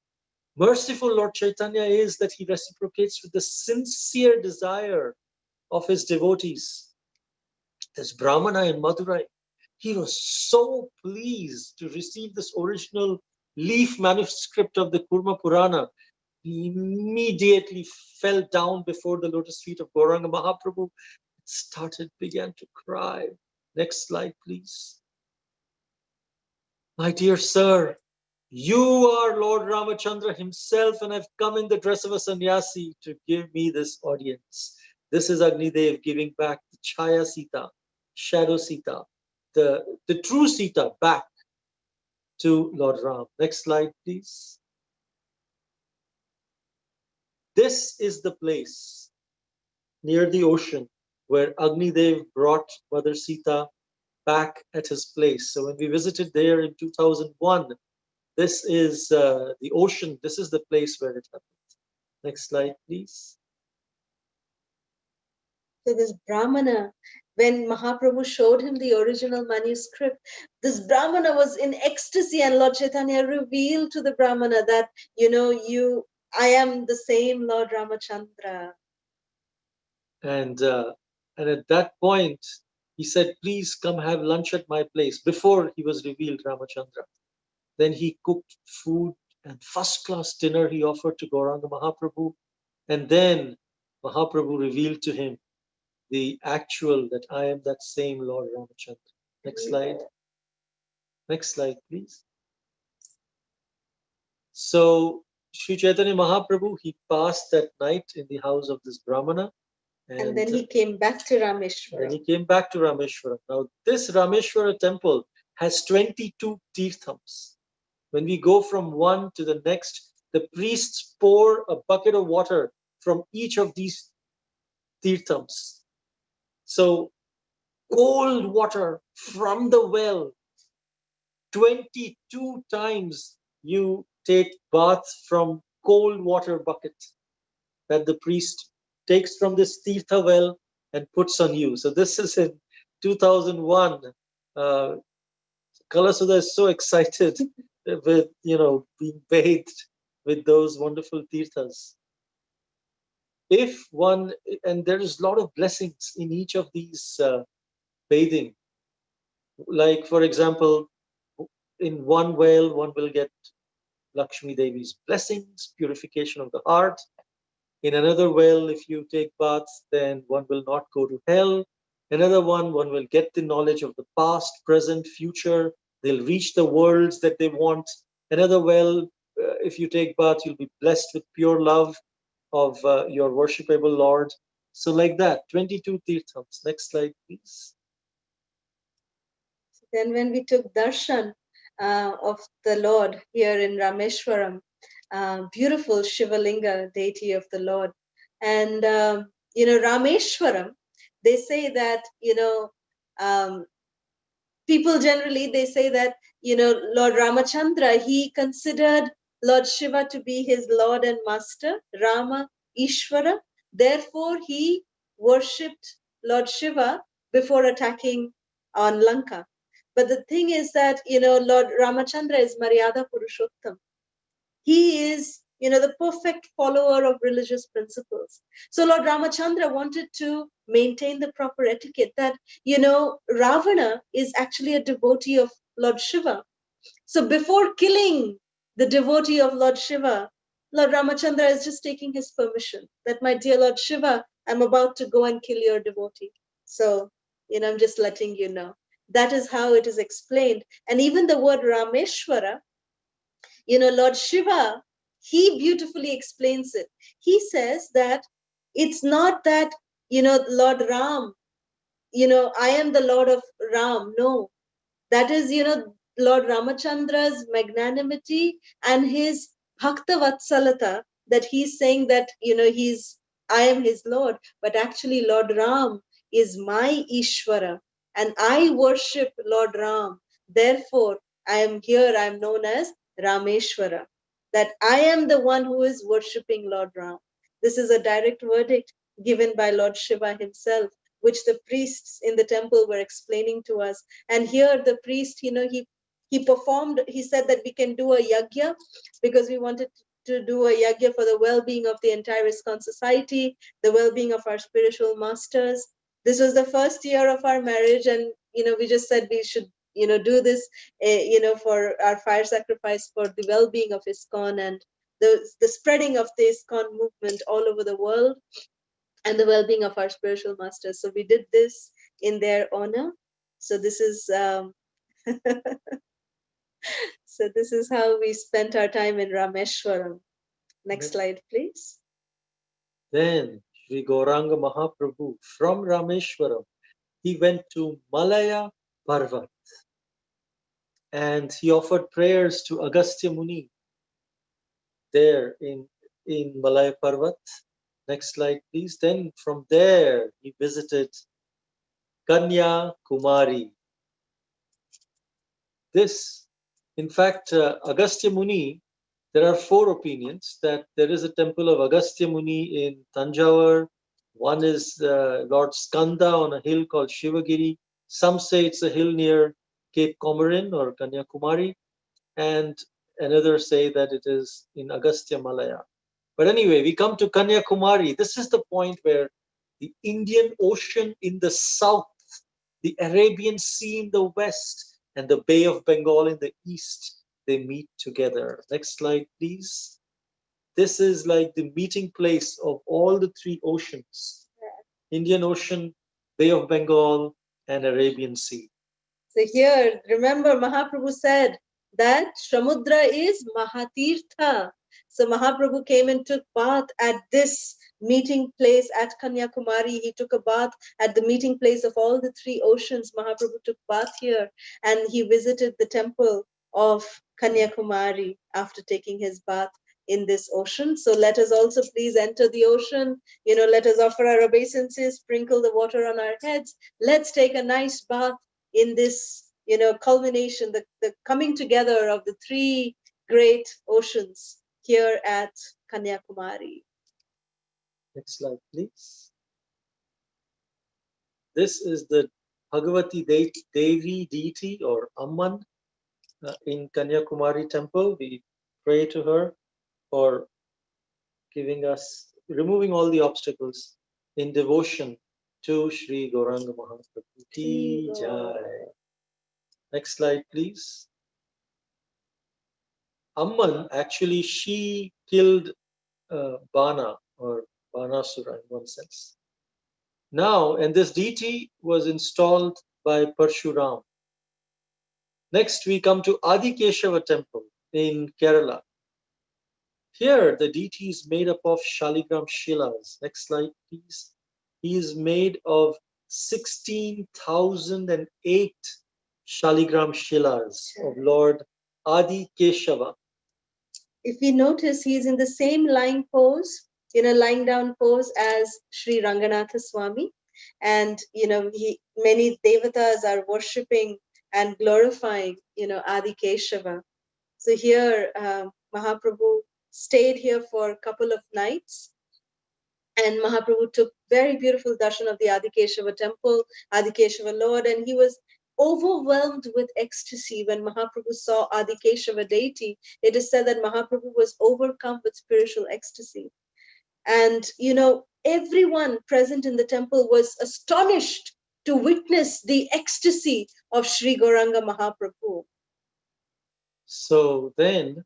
merciful Lord Chaitanya is that he reciprocates with the sincere desire of his devotees. This Brahmana in Madurai, he was so pleased to receive this original leaf manuscript of the Kurma Purana. He immediately fell down before the lotus feet of Gauranga Mahaprabhu, began to cry. Next slide, please. My dear sir, you are Lord Ramachandra himself, and I've come in the dress of a sannyasi to give me this audience. This is Agnidev giving back the Chaya Sita, Shadow Sita, the true Sita back to Lord Ram. Next slide, please. This is the place near the ocean where Agnidev brought Mother Sita back at his place. So when we visited there in 2001, this is the ocean. This is the place where it happened. Next slide, please. So this Brahmana, when Mahaprabhu showed him the original manuscript, this Brahmana was in ecstasy, and Lord Chaitanya revealed to the Brahmana that, I am the same Lord Ramachandra. And at that point, he said, please come have lunch at my place, before he was revealed Ramachandra. Then he cooked food and first-class dinner he offered to Gauranga Mahaprabhu. And then Mahaprabhu revealed to him the actual, that I am that same Lord Ramachandra. Next slide. Next slide, please. So Sri Chaitanya Mahaprabhu, he passed that night in the house of this Brahmana. And then he came back to Rameshwaram. Then he came back to Rameshwaram. Now, this Rameshwara temple has 22 tirthams. When we go from one to the next, the priests pour a bucket of water from each of these tirthams. So, cold water from the well, 22 times you take bath from cold water bucket that the priest takes from this tirtha well and puts on you. So this is in 2001. Kalasudha is so excited with, being bathed with those wonderful tirthas. And there is a lot of blessings in each of these bathing. Like, for example, in one well, one will get Lakshmi Devi's blessings, purification of the heart. In another well, if you take baths, then one will not go to hell. Another one will get the knowledge of the past, present, future. They'll reach the worlds that they want. Another well, if you take bath, you'll be blessed with pure love of your worshipable Lord. So like that, 22 tirthams. Next slide, please. Then when we took darshan of the Lord here in Rameshwaram, beautiful Shivalinga, deity of the Lord. And, Rameshwaram, they say that, um, people generally, they say that, Lord Ramachandra, he considered Lord Shiva to be his Lord and Master, Rama, Ishvara. Therefore, he worshipped Lord Shiva before attacking on Lanka. But the thing is that, Lord Ramachandra is Maryada Purushottam. He is, the perfect follower of religious principles. So Lord Ramachandra wanted to maintain the proper etiquette that, Ravana is actually a devotee of Lord Shiva. So before killing the devotee of Lord Shiva, Lord Ramachandra is just taking his permission that, my dear Lord Shiva, I'm about to go and kill your devotee. So, I'm just letting you know. That is how it is explained. And even the word Rameshwara, Lord Shiva, he beautifully explains it. He says that it's not that, Lord Ram, I am the Lord of Ram. No, that is, Lord Ramachandra's magnanimity and his Bhakta Vatsalata, that he's saying that, I am his Lord, but actually Lord Ram is my Ishvara and I worship Lord Ram. Therefore, I am here, I am known as Rameshwara, that I am the one who is worshipping Lord Ram. This is a direct verdict given by Lord Shiva himself, which the priests in the temple were explaining to us. And here the priest, he performed, he said that we can do a yagya because we wanted to do a yagya for the well-being of the entire ISKCON society, the well-being of our spiritual masters. This was the first year of our marriage, and we just said we should do this for our fire sacrifice for the well-being of ISKCON and the spreading of the ISKCON movement all over the world and the well-being of our spiritual masters. So we did this in their honor. So this is so this is how we spent our time in Rameshwaram. Next slide, please. Then Sri Gauranga Mahaprabhu from Rameshwaram, he went to Malaya Parvat and he offered prayers to Agastya Muni there in Malaya Parvat. Next slide, please. Then from there, he visited Kanyakumari. This, in fact, Agastya Muni, there are four opinions that there is a temple of Agastya Muni in Tanjavur. One is Lord Skanda on a hill called Shivagiri. Some say it's a hill near Cape Comorin or Kanyakumari. And another say that it is in Agastya Malaya. But anyway, we come to Kanyakumari. This is the point where the Indian Ocean in the south, the Arabian Sea in the west, and the Bay of Bengal in the east, they meet together. Next slide, please. This is like the meeting place of all the three oceans, Indian Ocean, Bay of Bengal, and Arabian Sea. So here, remember Mahaprabhu said that Samudra is Mahatirtha. So Mahaprabhu came and took bath at this meeting place at Kanyakumari. He took a bath at the meeting place of all the three oceans. Mahaprabhu took bath here and he visited the temple of Kanyakumari after taking his bath in this ocean. So let us also please enter the ocean. Let us offer our obeisances, sprinkle the water on our heads. Let's take a nice bath in this, culmination, the coming together of the three great oceans here at Kanyakumari. Next slide, please. This is the Bhagavati Devi deity or Amman in Kanyakumari temple. We pray to her for giving us, removing all the obstacles in devotion to Sri Gauranga Mahaprabhu Ki Jai. Next slide, please. Amman, actually, she killed Bana or Banasura in one sense. Now, and this deity was installed by Parshuram. Next, we come to Adi Keshava temple in Kerala. Here, the deity is made up of Shaligram Shilas. Next slide, please. He is made of 16,008 Shaligram Shilas of Lord Adi Keshava. If we notice, he is in the same lying pose, lying down pose as Sri Ranganatha Swami. And, many devatas are worshipping and glorifying, Adi Keshava. So here, Mahaprabhu stayed here for a couple of nights. And Mahaprabhu took very beautiful darshan of the Adikeshava temple, Adikeshava Lord, and he was overwhelmed with ecstasy when Mahaprabhu saw Adikeshava deity. It is said that Mahaprabhu was overcome with spiritual ecstasy. And, everyone present in the temple was astonished to witness the ecstasy of Sri Gauranga Mahaprabhu. So then,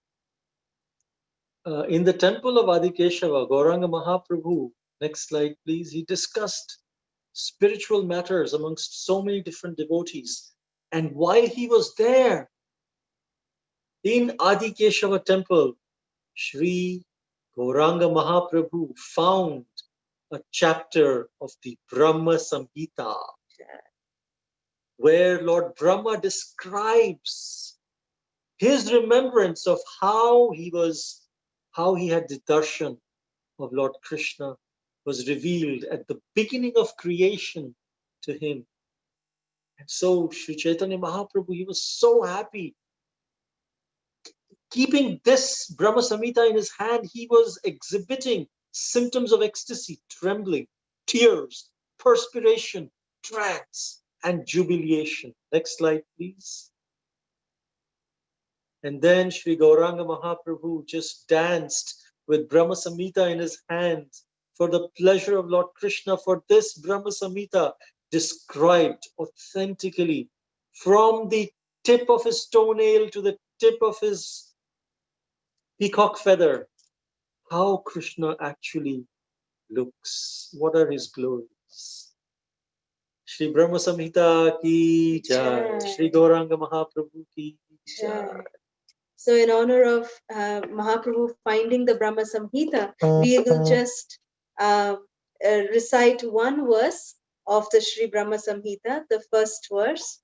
in the temple of Adikeshava, Gauranga Mahaprabhu, next slide please, he discussed spiritual matters amongst so many different devotees. And while he was there in Adikeshava temple, Sri Gauranga Mahaprabhu found a chapter of the Brahma Samhita, where Lord Brahma describes his remembrance of how he had the darshan of Lord Krishna was revealed at the beginning of creation to him. And so Sri Chaitanya Mahaprabhu, he was so happy. Keeping this Brahma Samhita in his hand, he was exhibiting symptoms of ecstasy, trembling, tears, perspiration, trance, and jubilation. Next slide, please. And then Sri Gauranga Mahaprabhu just danced with Brahma Samhita in his hands for the pleasure of Lord Krishna. For this Brahma Samhita described authentically from the tip of his toenail to the tip of his peacock feather, how Krishna actually looks. What are his glories? Shri Brahma Samhita ki jai, Shri Gauranga Mahaprabhu ki jai. So in honor of Mahaprabhu finding the Brahma Samhita, we will just recite one verse of the Sri Brahma Samhita, the first verse.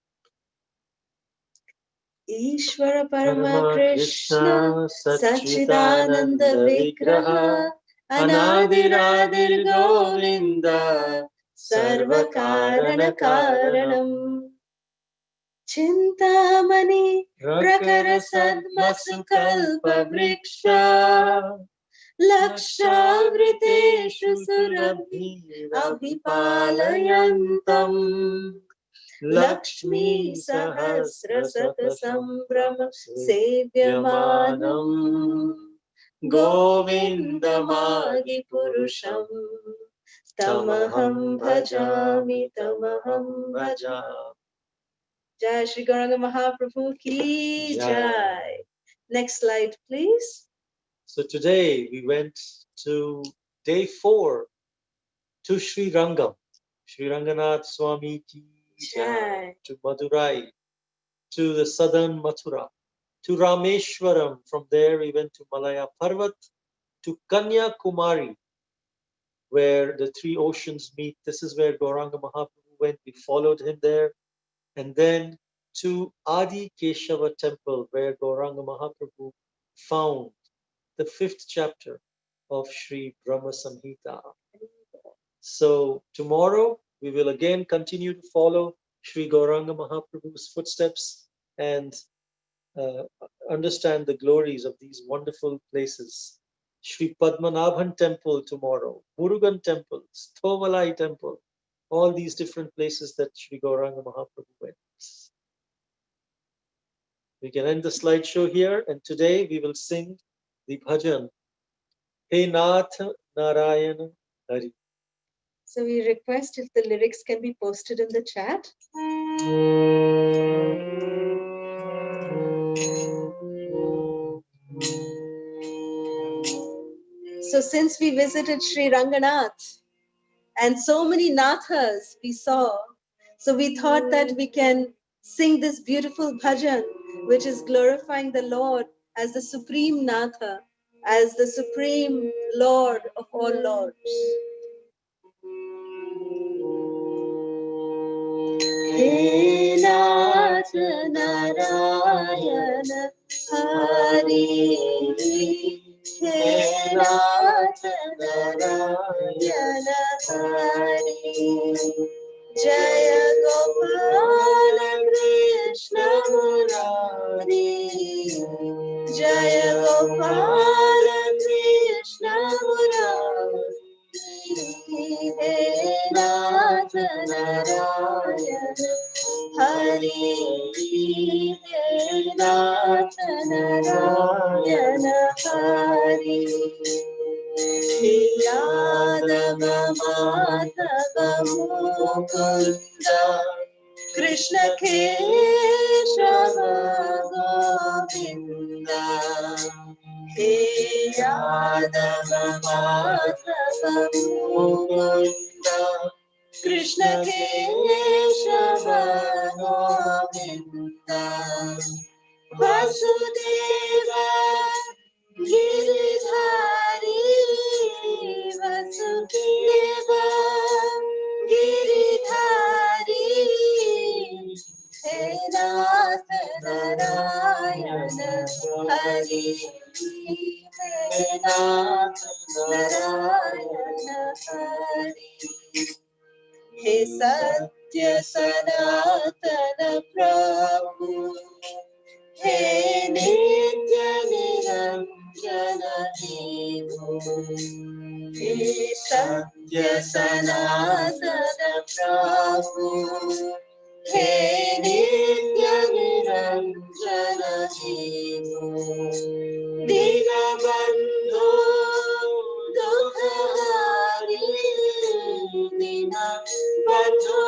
Ishvara Parama Krishna Satchidananda Vigraha Anadiradir Govinda Sarva Karana Karanam Chintamani Prakara Sadmasukalpa Vriksha Lakshagriteshu Surabhi Abhipalayantam Lakshmi Sahasra Sata Sambrama Sevyamanam Govindamadi Purusham Tamaham Bhajami Tamaham Bhajami. Jai Shri Gauranga Mahaprabhu ki jai. Next slide, please. So today we went to day 4 to Sri Rangam, Sri Ranganath Swami ki jai, to Madurai, to the southern Mathura, to Rameshwaram. From there we went to Malaya Parvata, to Kanyakumari, where the 3 oceans meet. This is where Gauranga Mahaprabhu went. We followed him there. And then to Adi Keshava temple, where Gauranga Mahaprabhu found the 5th chapter of Sri Brahma Samhita. So tomorrow we will again continue to follow Sri Gauranga Mahaprabhu's footsteps and understand the glories of these wonderful places. Sri Padmanabhan temple tomorrow, Murugan temple, Thomalai temple, all these different places that Sri Gauranga Mahaprabhu went. We can end the slideshow here, and today we will sing the bhajan, He Nath Narayana Hari. So we request if the lyrics can be posted in the chat. So since we visited Sri Ranganath and so many Nathas we saw, so we thought that we can sing this beautiful bhajan, which is glorifying the Lord as the supreme Natha, as the supreme Lord of all lords. He Nath Narayana Hari He Nath Narayana Hari Jaya Gopala Krishna Murari Jaya Gopala Krishna Murari He Nath Narayana Hari He Nath Narayana Hari Yadava Madhava Mukunda Krishna Keshava Govinda He Yadava Madhava Mukunda Krishna Keshava Govinda Vasudeva Giridhari Vasudeva Giridhari He Nath Narayana Hari He Nath Narayana Hari He Satya Sanatana Prabhu He Nitya Niranjana Devu He Satya Sanatana Prabhu He Nitya Niranjana Devu Dinabandhu Dukhari Dinabandhu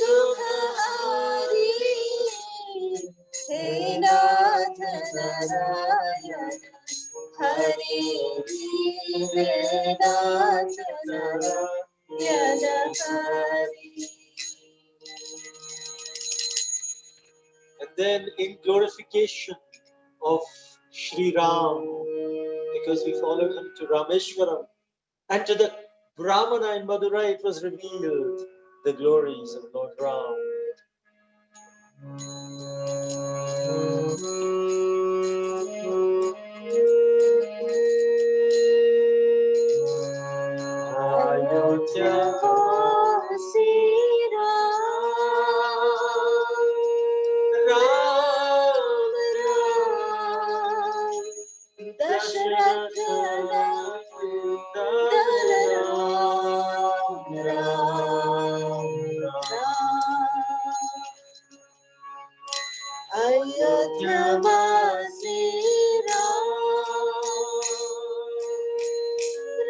Dukhari He Nath Narayana Hari He Nath Narayana Hari. And then in glorification of Sri Ram, because we followed him to Rameshwaram, and to the Brahmana in Madurai, it was revealed the glories of Lord Ram. Ayodhya Vasi Ram Ram Dashratha Nandan Ram Ayodhya Vasi Ram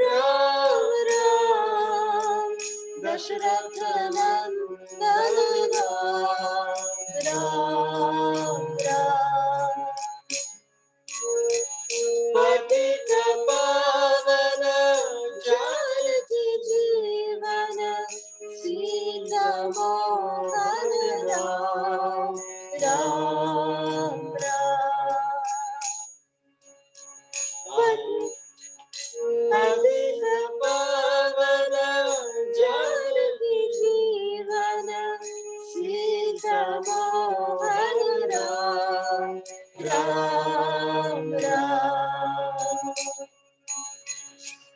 Ram Dashratha Nandan Ram Ram Patita Pavana Janati Jivana Sita Mohan Ram Ram Ram Patita Pavana Janati Jivana Sita Mohan Ram Ram Ram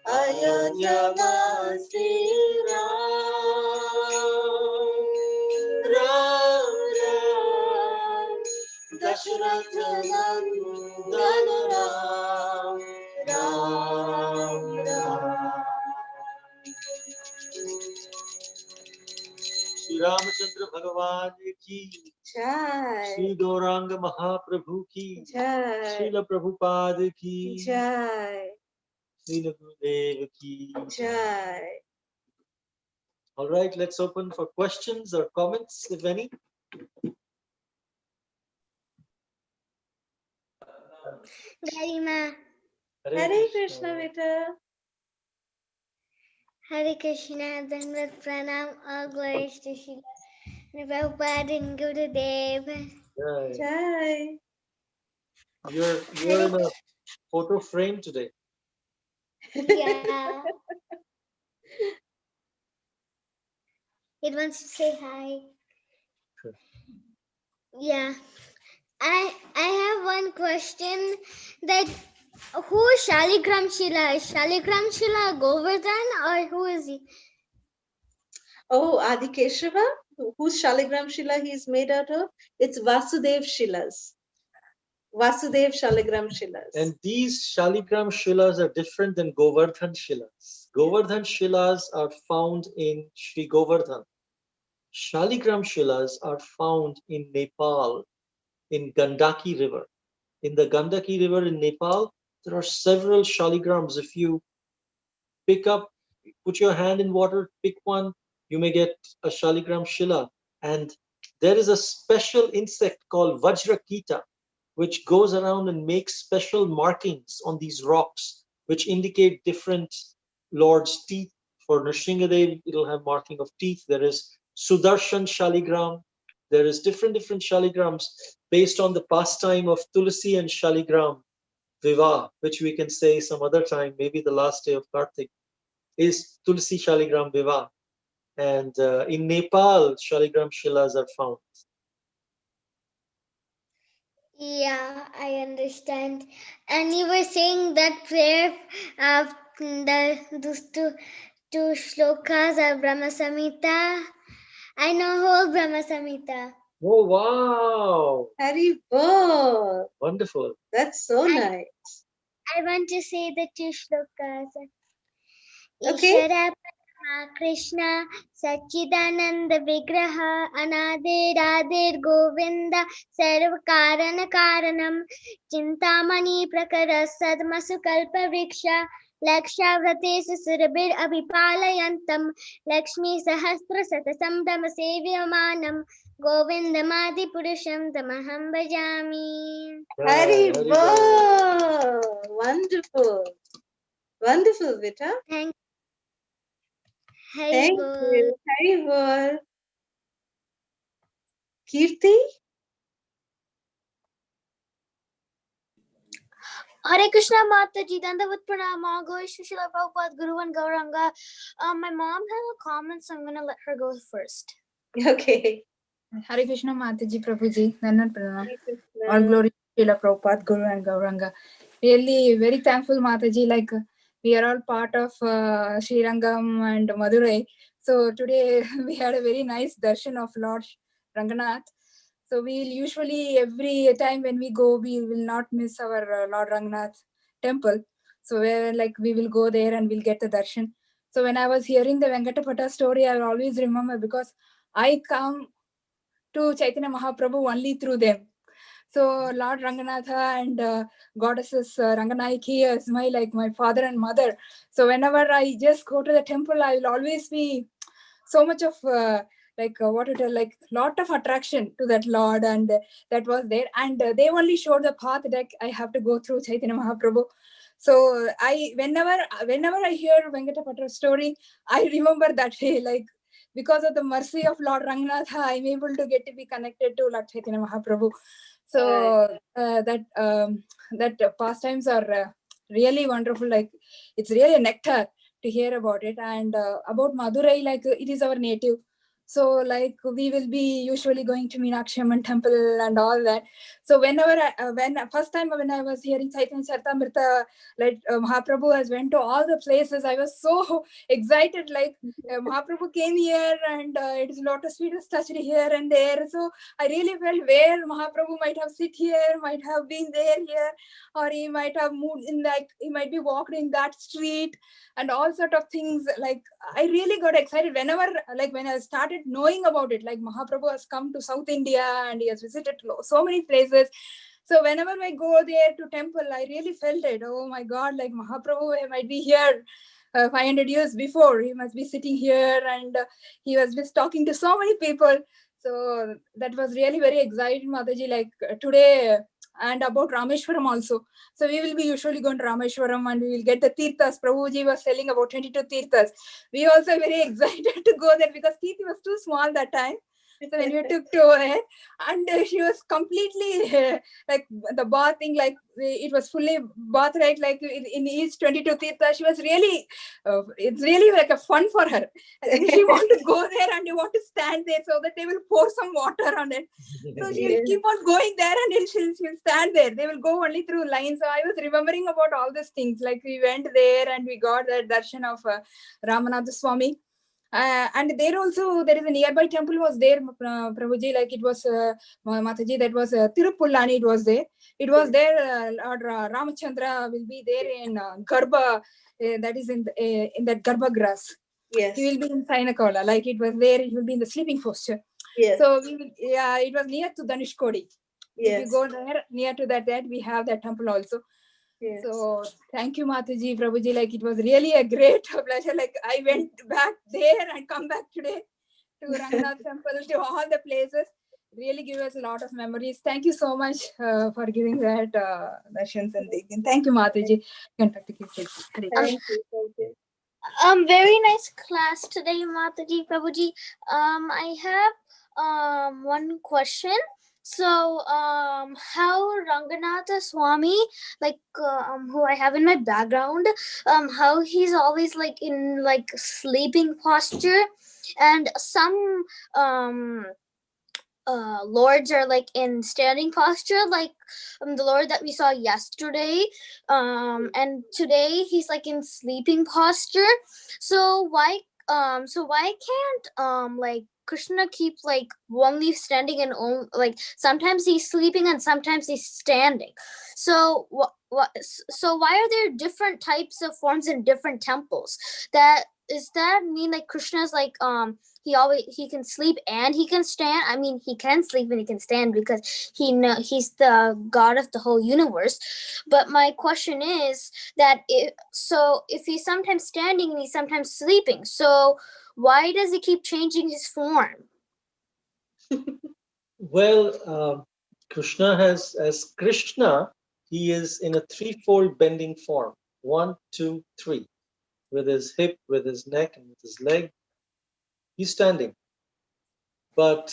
Ayodhya Vasi Ram Ram Ram Dashratha Nandan Ram Ram Ram Shri Ramachandra Bhagavan ki Jai Shri Gauranga Mahaprabhu ki Jai Srila Prabhupada ki Jai Srila Gurudev ki Jai. All right, let's open for questions or comments, if any. Garima. Hare Krishna Vita. Hare Krishna, Dandavat Pranam, all glories to Srila Prabhupada and Gurudev. Jai. Jai. You're in a photo frame today. Yeah. It wants to say hi. Yeah. I have one question, that who is Shaligram Shila? Is Shaligram Shila Govardhan, or who is he? Oh, Adi Keshava, whose Shaligram Shila he is made out of? It's Vasudev Shilas. Vasudev Shaligram Shilas. And these Shaligram Shilas are different than Govardhan Shilas. Govardhan Shilas are found in Sri Govardhan. Shaligram Shilas are found in Nepal, in Gandaki River. In the Gandaki River in Nepal, there are several Shaligrams. If you put your hand in water, pick one, you may get a Shaligram Shila. And there is a special insect called Vajrakita, which goes around and makes special markings on these rocks, which indicate different lords' teeth. For Nrsingadev, it'll have marking of teeth. There is Sudarshan Shaligram. There is different Shaligrams based on the pastime of Tulsi and Shaligram Vivah, which we can say some other time, maybe the last day of Kartik, is Tulsi Shaligram Vivah. And in Nepal, Shaligram Shilas are found. Yeah, I understand. And you were saying that prayer of those two shlokas of Brahma Samhita. I know whole Brahma Samhita. Oh, wow. Hari Bol. Wonderful. That's so nice. I want to say the two shlokas. Okay. Ishara Krishna Sachidananda Vigraha Anadir Adir Govinda Sarva Karana Karanam Chintamani Prakara Sadmasukalpa Vriksha Lakshavrate Surabir Abhipalayantam Lakshmi Sahasra Satasam Sevyamanam Govindamadi Purusham Tamaham Bhajami. Hari Bol. Wonderful. Wonderful, Vita. Thank you. Hari Bol. Kirti? Hare Krishna Mataji, Dandavat Pranama, Goish Srila Prabhupada, Guru and Gauranga. My mom has a comment, so I'm going to let her go first. Okay. Hare Krishna Mataji, Prabhuji, Dandavat Pranama. All glory to Srila Prabhupada, Guru and Gauranga. Really very thankful, Mataji. Like we are all part of Sri Rangam and Madurai. So today we had a very nice darshan of Lord Ranganath. So we will usually, every time when we go, we will not miss our Lord Ranganath temple. So we will go there and we'll get the darshan. So when I was hearing the Venkatapata story, I will always remember, because I come to Chaitanya Mahaprabhu only through them. So Lord Ranganatha and goddesses Ranganayaki is my father and mother. So whenever I just go to the temple, I will always be so much of lot of attraction to that Lord, and that was there. And they only showed the path that I have to go through Chaitanya Mahaprabhu. So whenever I hear Venkatapatra story, I remember that way, like because of the mercy of Lord Ranganatha, I'm able to get to be connected to Lord Chaitanya Mahaprabhu. So that pastimes are really wonderful. Like it's really a nectar to hear about it. And about Madurai, like it is our native. So like we will be usually going to Meenakshi Amman temple and all that. So whenever first time when I was hearing Chaitanya Charitamrita, like Mahaprabhu has went to all the places, I was so excited. Like Mahaprabhu came here and it is lotus feet is touched here and there. So I really felt where Mahaprabhu might have sit here, might have been there here, or he might have moved in, like he might be walked in that street and all sort of things. Like I really got excited whenever, like when I started knowing about it, like Mahaprabhu has come to South India and he has visited so many places. So whenever I go there to temple, I really felt it. Oh my God, like Mahaprabhu might be here 500 years before. He must be sitting here and he was just talking to so many people. So that was really very exciting, Mataji, like today. And about Rameshwaram also. So we will be usually going to Rameshwaram and we will get the Tirthas. Prabhuji was selling about 22 Tirthas. We also very excited to go there because Kirti was too small that time. So when we took to her, and she was completely like the bathing, like it was fully bath, right? Like in each 22 tirtha, she was really, it's really like a fun for her. She want to go there and you want to stand there so that they will pour some water on it. So she'll keep on going there and then she'll stand there. They will go only through lines. So I was remembering about all these things. Like we went there and we got the darshan of Ramanatha Swami. And there also, there is a nearby temple was there, Prabhuji, like it was Mataji, that was Tirupulani, it was there. It was there, Lord Ramachandra will be there in Garbha, that is in that Garbha grass. Yes. He will be in Sainakola, like it was there, it will be in the sleeping posture. Yes. So we will, yeah, it was near to Dhanushkodi. Yes. If you go there, near to that, we have that temple also. Yes. So thank you, Mataji, Prabhuji. Like it was really a great pleasure. Like I went back there and come back today to Ranganath Temple, to all the places. Really give us a lot of memories. Thank you so much for giving that lessons and things. And thank you, Mataji. Thank you. Very nice class today, Mataji, Prabhuji. I have one question. So, how Ranganatha Swami, like, who I have in my background, how he's always like in like sleeping posture, and some lords are like in standing posture, like the lord that we saw yesterday, and today he's like in sleeping posture. So why can't like Krishna keep like only standing and like sometimes he's sleeping and sometimes he's standing? So so why are there different types of forms in different temples? Does that mean like Krishna's like he can sleep and he can stand? I mean, he can sleep and he can stand because he's the god of the whole universe. But my question is that if he's sometimes standing and he's sometimes sleeping, so why does he keep changing his form? Well, Krishna as Krishna, he is in a threefold bending form. 1, 2, 3. With his hip, with his neck, and with his leg. He's standing. But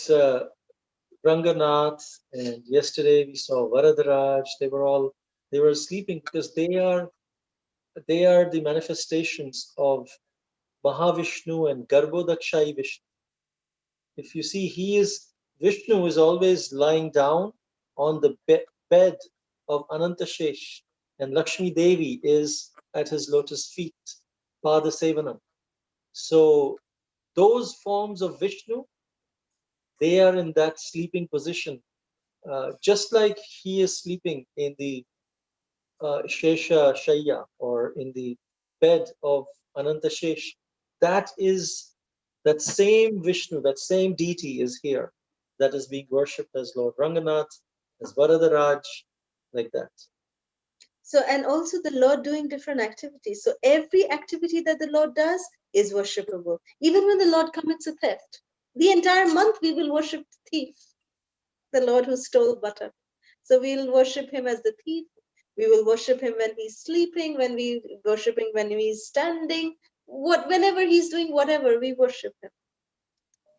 Ranganath, and yesterday we saw Varadaraj, they were sleeping because they are the manifestations of Mahavishnu and Garbhodakshai Vishnu. If you see, Vishnu is always lying down on the bed of Anantashesh, and Lakshmi Devi is at his lotus feet, Pada Sevanam. So those forms of Vishnu, they are in that sleeping position, just like he is sleeping in the Shesha Shaya, or in the bed of Anantashesh. That same Vishnu, that same deity is here, that is being worshipped as Lord Ranganath, as Varadaraj, like that. So, and also the Lord doing different activities. So every activity that the Lord does is worshipable. Even when the Lord commits a theft, the entire month we will worship the thief, the Lord who stole butter. So we'll worship him as the thief. We will worship him when he's sleeping, when we worship him when he's standing, whenever he's doing whatever, we worship him.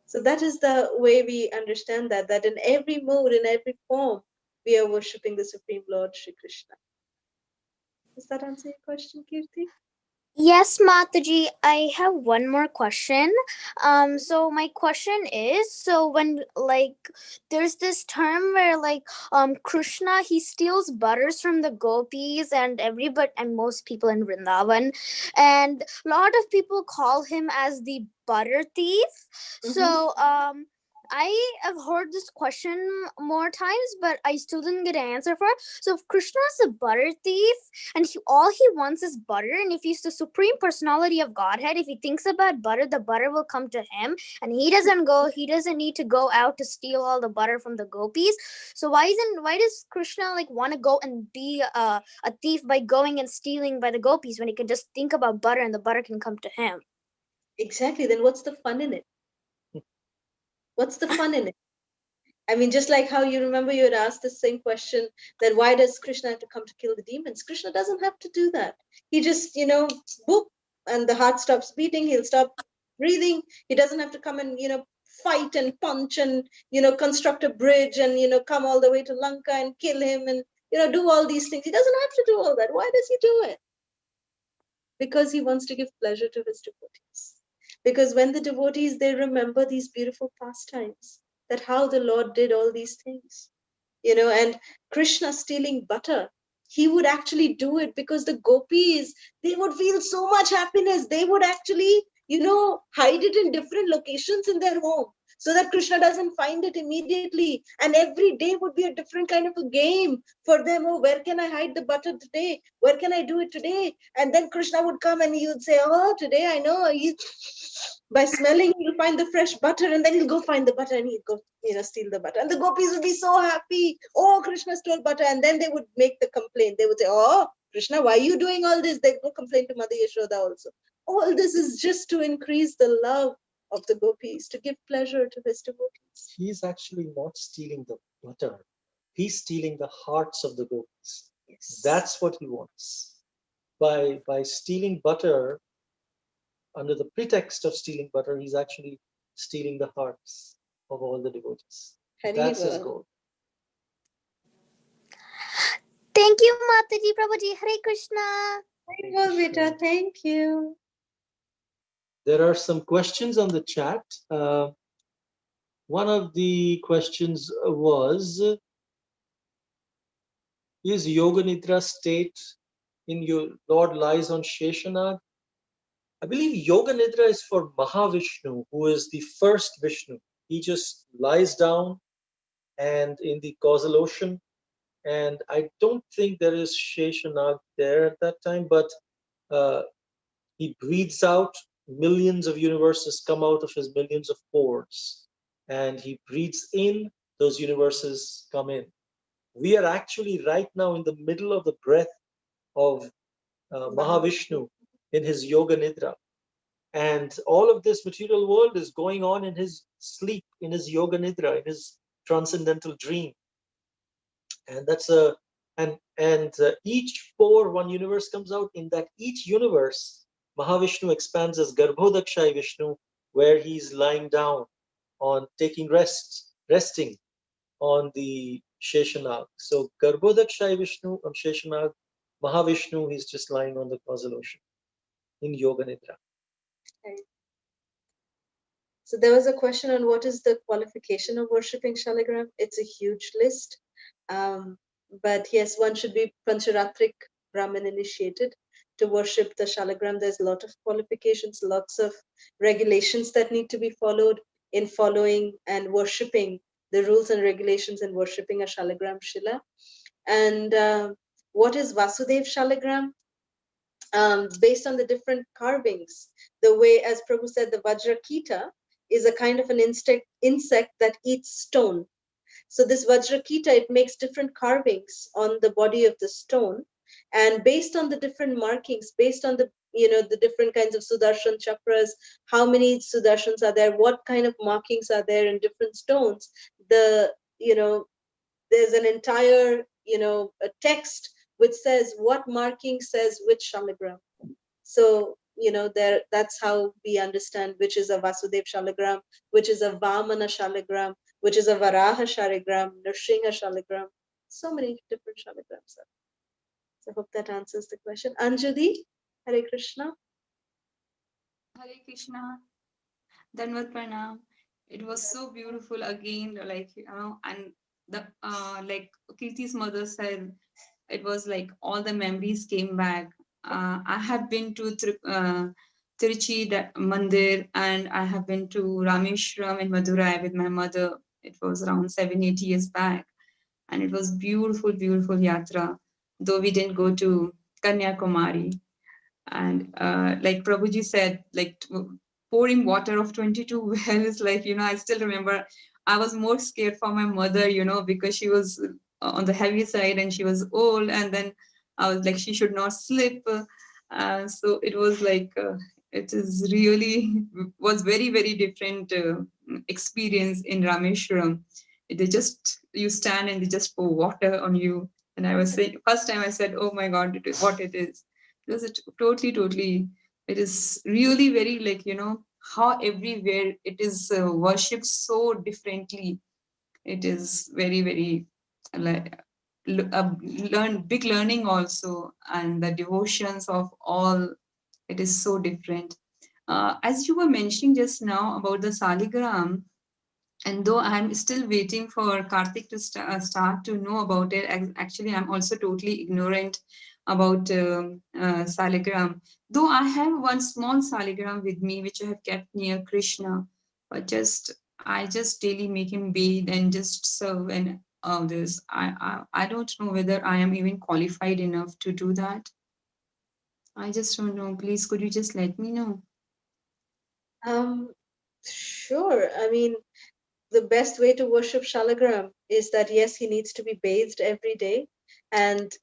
So that is the way we understand that in every mode, in every form, we are worshipping the Supreme Lord, Shri Krishna. Does that answer your question, Kirti? Yes, Mataji, I have one more question. So my question is, so when like there's this term where like Krishna, he steals butters from the gopis and everybody and most people in Vrindavan, and a lot of people call him as the butter thief. So I have heard this question more times, but I still didn't get an answer for it. So if Krishna is a butter thief and all he wants is butter, and if he's the supreme personality of Godhead, if he thinks about butter, the butter will come to him, and he doesn't need to go out to steal all the butter from the gopis. So why does Krishna like want to go and be a thief by going and stealing by the gopis when he can just think about butter and the butter can come to him? Exactly. Then what's the fun in it? What's the fun in it? I mean, just like how you remember you had asked the same question, that why does Krishna have to come to kill the demons? Krishna doesn't have to do that. He just, boop, and the heart stops beating. He'll stop breathing. He doesn't have to come and, fight and punch and, construct a bridge and, come all the way to Lanka and kill him and, do all these things. He doesn't have to do all that. Why does he do it? Because he wants to give pleasure to his devotees. Because when the devotees, they remember these beautiful pastimes, that how the Lord did all these things, and Krishna stealing butter, he would actually do it because the gopis, they would feel so much happiness. They would actually, hide it in different locations in their home so that Krishna doesn't find it immediately. And every day would be a different kind of a game for them. Oh, where can I hide the butter today? Where can I do it today? And then Krishna would come and he would say, oh, today I know. By smelling, he'll find the fresh butter, and then he'll go find the butter and he'll go, steal the butter. And the gopis would be so happy. Oh, Krishna stole butter. And then they would make the complaint. They would say, oh, Krishna, why are you doing all this? They go complain to Mother Yashoda also. All this is just to increase the love of the gopis, to give pleasure to his devotees. He's actually not stealing the butter. He's stealing the hearts of the gopis. Yes. That's what he wants. By stealing butter, under the pretext of stealing butter, he's actually stealing the hearts of all the devotees. That's his goal. Thank you, Mataji, Prabhuji. Hare Krishna. Well, Vita, thank you. There are some questions on the chat. One of the questions was, is Yoga Nidra state in your Lord lies on Sheshanag? I believe Yoga Nidra is for Mahavishnu, who is the first Vishnu. He just lies down and in the causal ocean. And I don't think there is Sheshanag there at that time, but he breathes out, millions of universes come out of his millions of pores. And he breathes in, those universes come in. We are actually right now in the middle of the breath of Mahavishnu in his Yoga Nidra. And all of this material world is going on in his sleep, in his Yoga Nidra, in his transcendental dream. And that's each pore, one universe comes out. In that each universe, Mahavishnu expands as Garbhodakshay Vishnu, where he's lying down on taking resting on the Sheshanag. So Garbhodakshay Vishnu on Sheshanag, Mahavishnu, he's just lying on the causal ocean in Yoga Nidra. Okay. So there was a question on what is the qualification of worshipping Shaligram. It's a huge list. But yes, one should be Pancharatrik Brahmin initiated to worship the Shaligram. There's a lot of qualifications, lots of regulations that need to be followed in following and worshipping the rules and regulations in worshipping a Shaligram Shila. And what is Vasudev Shaligram? Based on the different carvings, the way, as Prabhu said, the Vajrakita is a kind of an insect that eats stone. So this Vajrakita, it makes different carvings on the body of the stone. And based on the different markings, based on the, the different kinds of Sudarshan chakras, how many Sudarshans are there, what kind of markings are there in different stones, there's an entire, a text which says what marking says which Shaligram. So, that's how we understand which is a Vasudev Shaligram, which is a Vamana Shaligram, which is a Varaha Shaligram, Nrsimha Shaligram. So many different Shaligrams. So I hope that answers the question. Anjali, Hare Krishna. Hare Krishna. Dhanvat Pranam. It was so beautiful again, and the like Kirti's mother said, it was like all the memories came back. I have been to Tiruchi Mandir, and I have been to Rameshwaram in Madurai with my mother. It was around 7-8 years back, and it was beautiful, beautiful yatra. Though we didn't go to Kanyakumari, and like Prabhuji said, like pouring water of 22 wells, like I still remember. I was more scared for my mother, because she was on the heavy side and she was old, and then I was like, she should not slip. So it was like it is really was very, very different experience in Rameshwaram. They just, you stand and they just pour water on you. And I was saying, first time I said, oh my God, what it is. It was totally, it is really very how everywhere it is worshipped so differently. It is very, very like big learning also, and the devotions of all, it is so different. As you were mentioning just now about the saligram, and though I'm still waiting for Karthik to start to know about it, actually I'm also totally ignorant about saligram. Though I have one small saligram with me, which I have kept near Krishna, but I just daily make him bathe and just serve and all this. I don't know whether I am even qualified enough to do that. I just don't know. Please, could you just let me know? Sure. I mean, the best way to worship Shalagram is that, yes, he needs to be bathed every day, and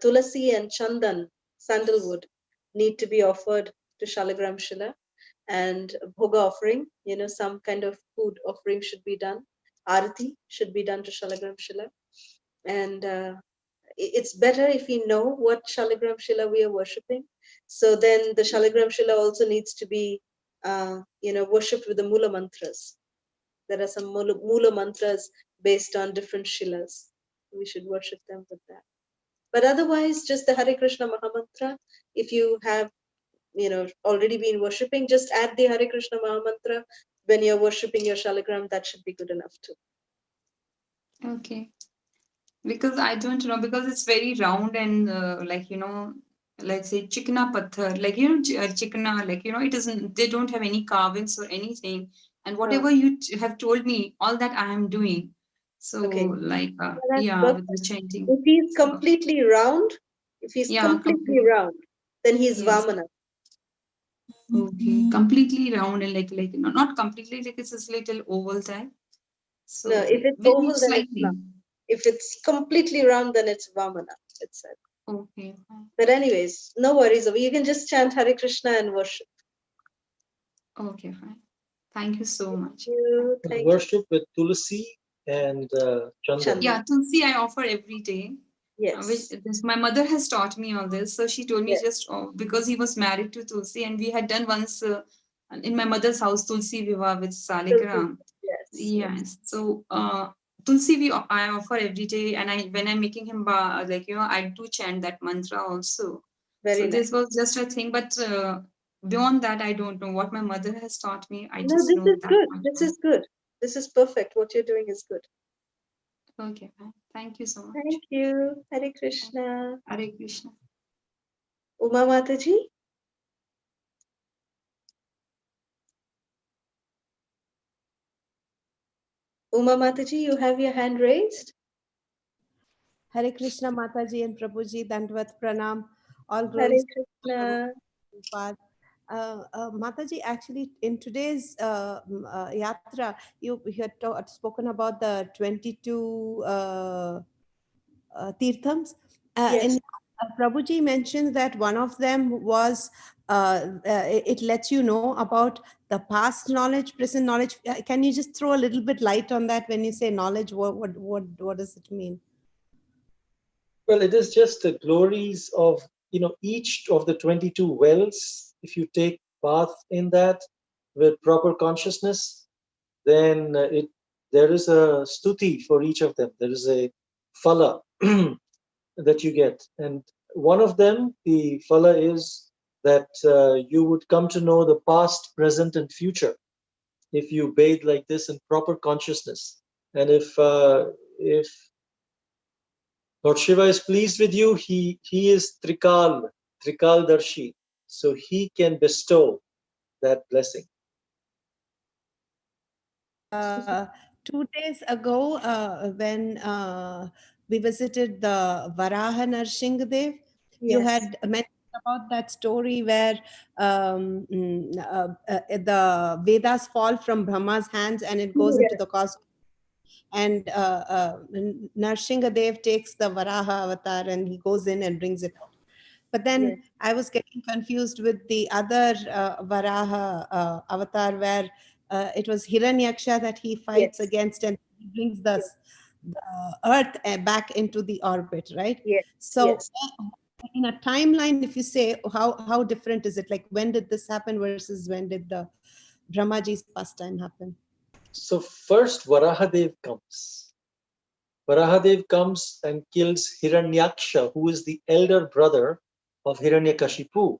tulasi and chandan, sandalwood, need to be offered to Shalagram Shila, and bhoga offering, some kind of food offering should be done. Arati should be done to Shalagram Shila. And it's better if we know what Shalagram Shila we are worshipping. So then the Shalagram Shila also needs to be, worshipped with the Mula mantras. There are some Mula mantras based on different Shilas. We should worship them with that. But otherwise, just the Hare Krishna Mahamantra, if you have, already been worshipping, just add the Hare Krishna Mahamantra when you're worshipping your Shalagram. That should be good enough too. Okay. Because I don't know, because it's very round and let's say chikna pathar, chikna, it isn't, they don't have any carvings or anything. And whatever you have told me, all that I am doing. So Okay. with the chanting. If he's completely round, round, then he's Vamana. Okay, completely round and not completely, like it's a little oval type. So no, if it's oval, then it's not. If it's completely round, then it's Vamana. It's said. Okay. But anyways, no worries. You can just chant Hare Krishna and worship. Okay, fine. Thank you so much. Thank worship with tulsi and chandan. Yeah, tulsi I offer every day. Yes. My mother has taught me all this. So she told me because he was married to Tulsi, and we had done once in my mother's house Tulsi Viva with Saligram. Yes. So Tulsi I offer every day, and when I'm making him I do chant that mantra also. Very so nice. This was just a thing, but beyond that, I don't know what my mother has taught me. This is good. This is good. This is perfect. What you're doing is good. Okay, thank you so much. Thank you. Hare Krishna. Hare Krishna. Uma Mataji. Uma Mataji, you have your hand raised. Hare Krishna Mataji and Prabhuji, Dandvat Pranam. All Hare glories. Krishna. Mataji, actually, in today's yatra, you had spoken about the 22 tirthams. Yes. And Prabhuji mentioned that one of them was it lets you know about the past knowledge, present knowledge. Can you just throw a little bit light on that when you say knowledge? What does it mean? Well, it is just the glories of each of the 22 wells. If you take bath in that with proper consciousness, then there is a stuti for each of them. There is a phala that you get, and one of them, the phala, is that you would come to know the past, present, and future if you bathe like this in proper consciousness. And if Lord Shiva is pleased with you, he is Trikal Darshi, so he can bestow that blessing. 2 days ago, when we visited the Varaha Narsinghadev, you had mentioned about that story where the Vedas fall from Brahma's hands and it goes into the cosmos. And Narsinghadev takes the Varaha avatar and he goes in and brings it out. But then I was getting confused with the other Varaha avatar where it was Hiranyaksha that he fights against and he brings the earth back into the orbit, right? So in a timeline, if you say, how different is it? Like when did this happen versus when did the Brahmaji's pastime happen? So first Varahadev comes. Varahadev comes and kills Hiranyaksha, who is the elder brother of Hiranyakashipu.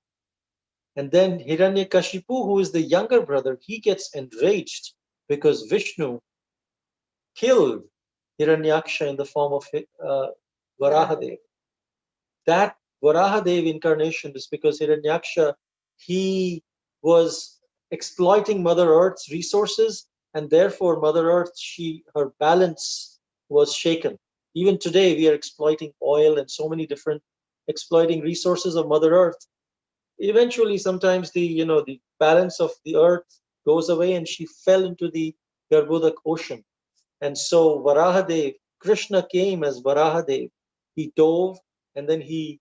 And then Hiranyakashipu, who is the younger brother, he gets enraged because Vishnu killed Hiranyaksha in the form of Varahadev. That Varahadev incarnation is because Hiranyaksha, he was exploiting Mother Earth's resources, and therefore Mother Earth, her balance was shaken. Even today, we are exploiting oil and so many different exploiting resources of Mother Earth. Eventually, sometimes the balance of the earth goes away, and she fell into the Garbhodak ocean. And so Varahadev, Krishna came as Varahadev. He dove, and then he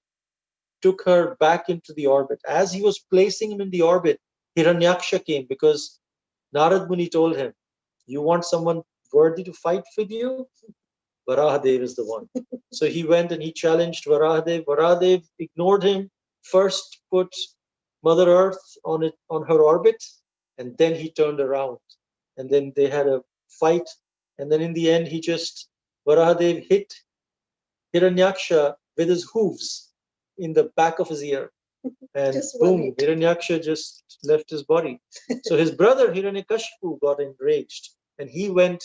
took her back into the orbit. As he was placing him in the orbit, Hiranyaksha came because Narad Muni told him, "You want someone worthy to fight with you? Varahadev is the one." So he went and he challenged Varahadev. Varahadev ignored him, first put Mother Earth on her orbit, and then he turned around. And then they had a fight. And then in the end, Varahadev hit Hiranyaksha with his hooves in the back of his ear. And boom, Hiranyaksha just left his body. So his brother Hiranyakashipu got enraged, and he went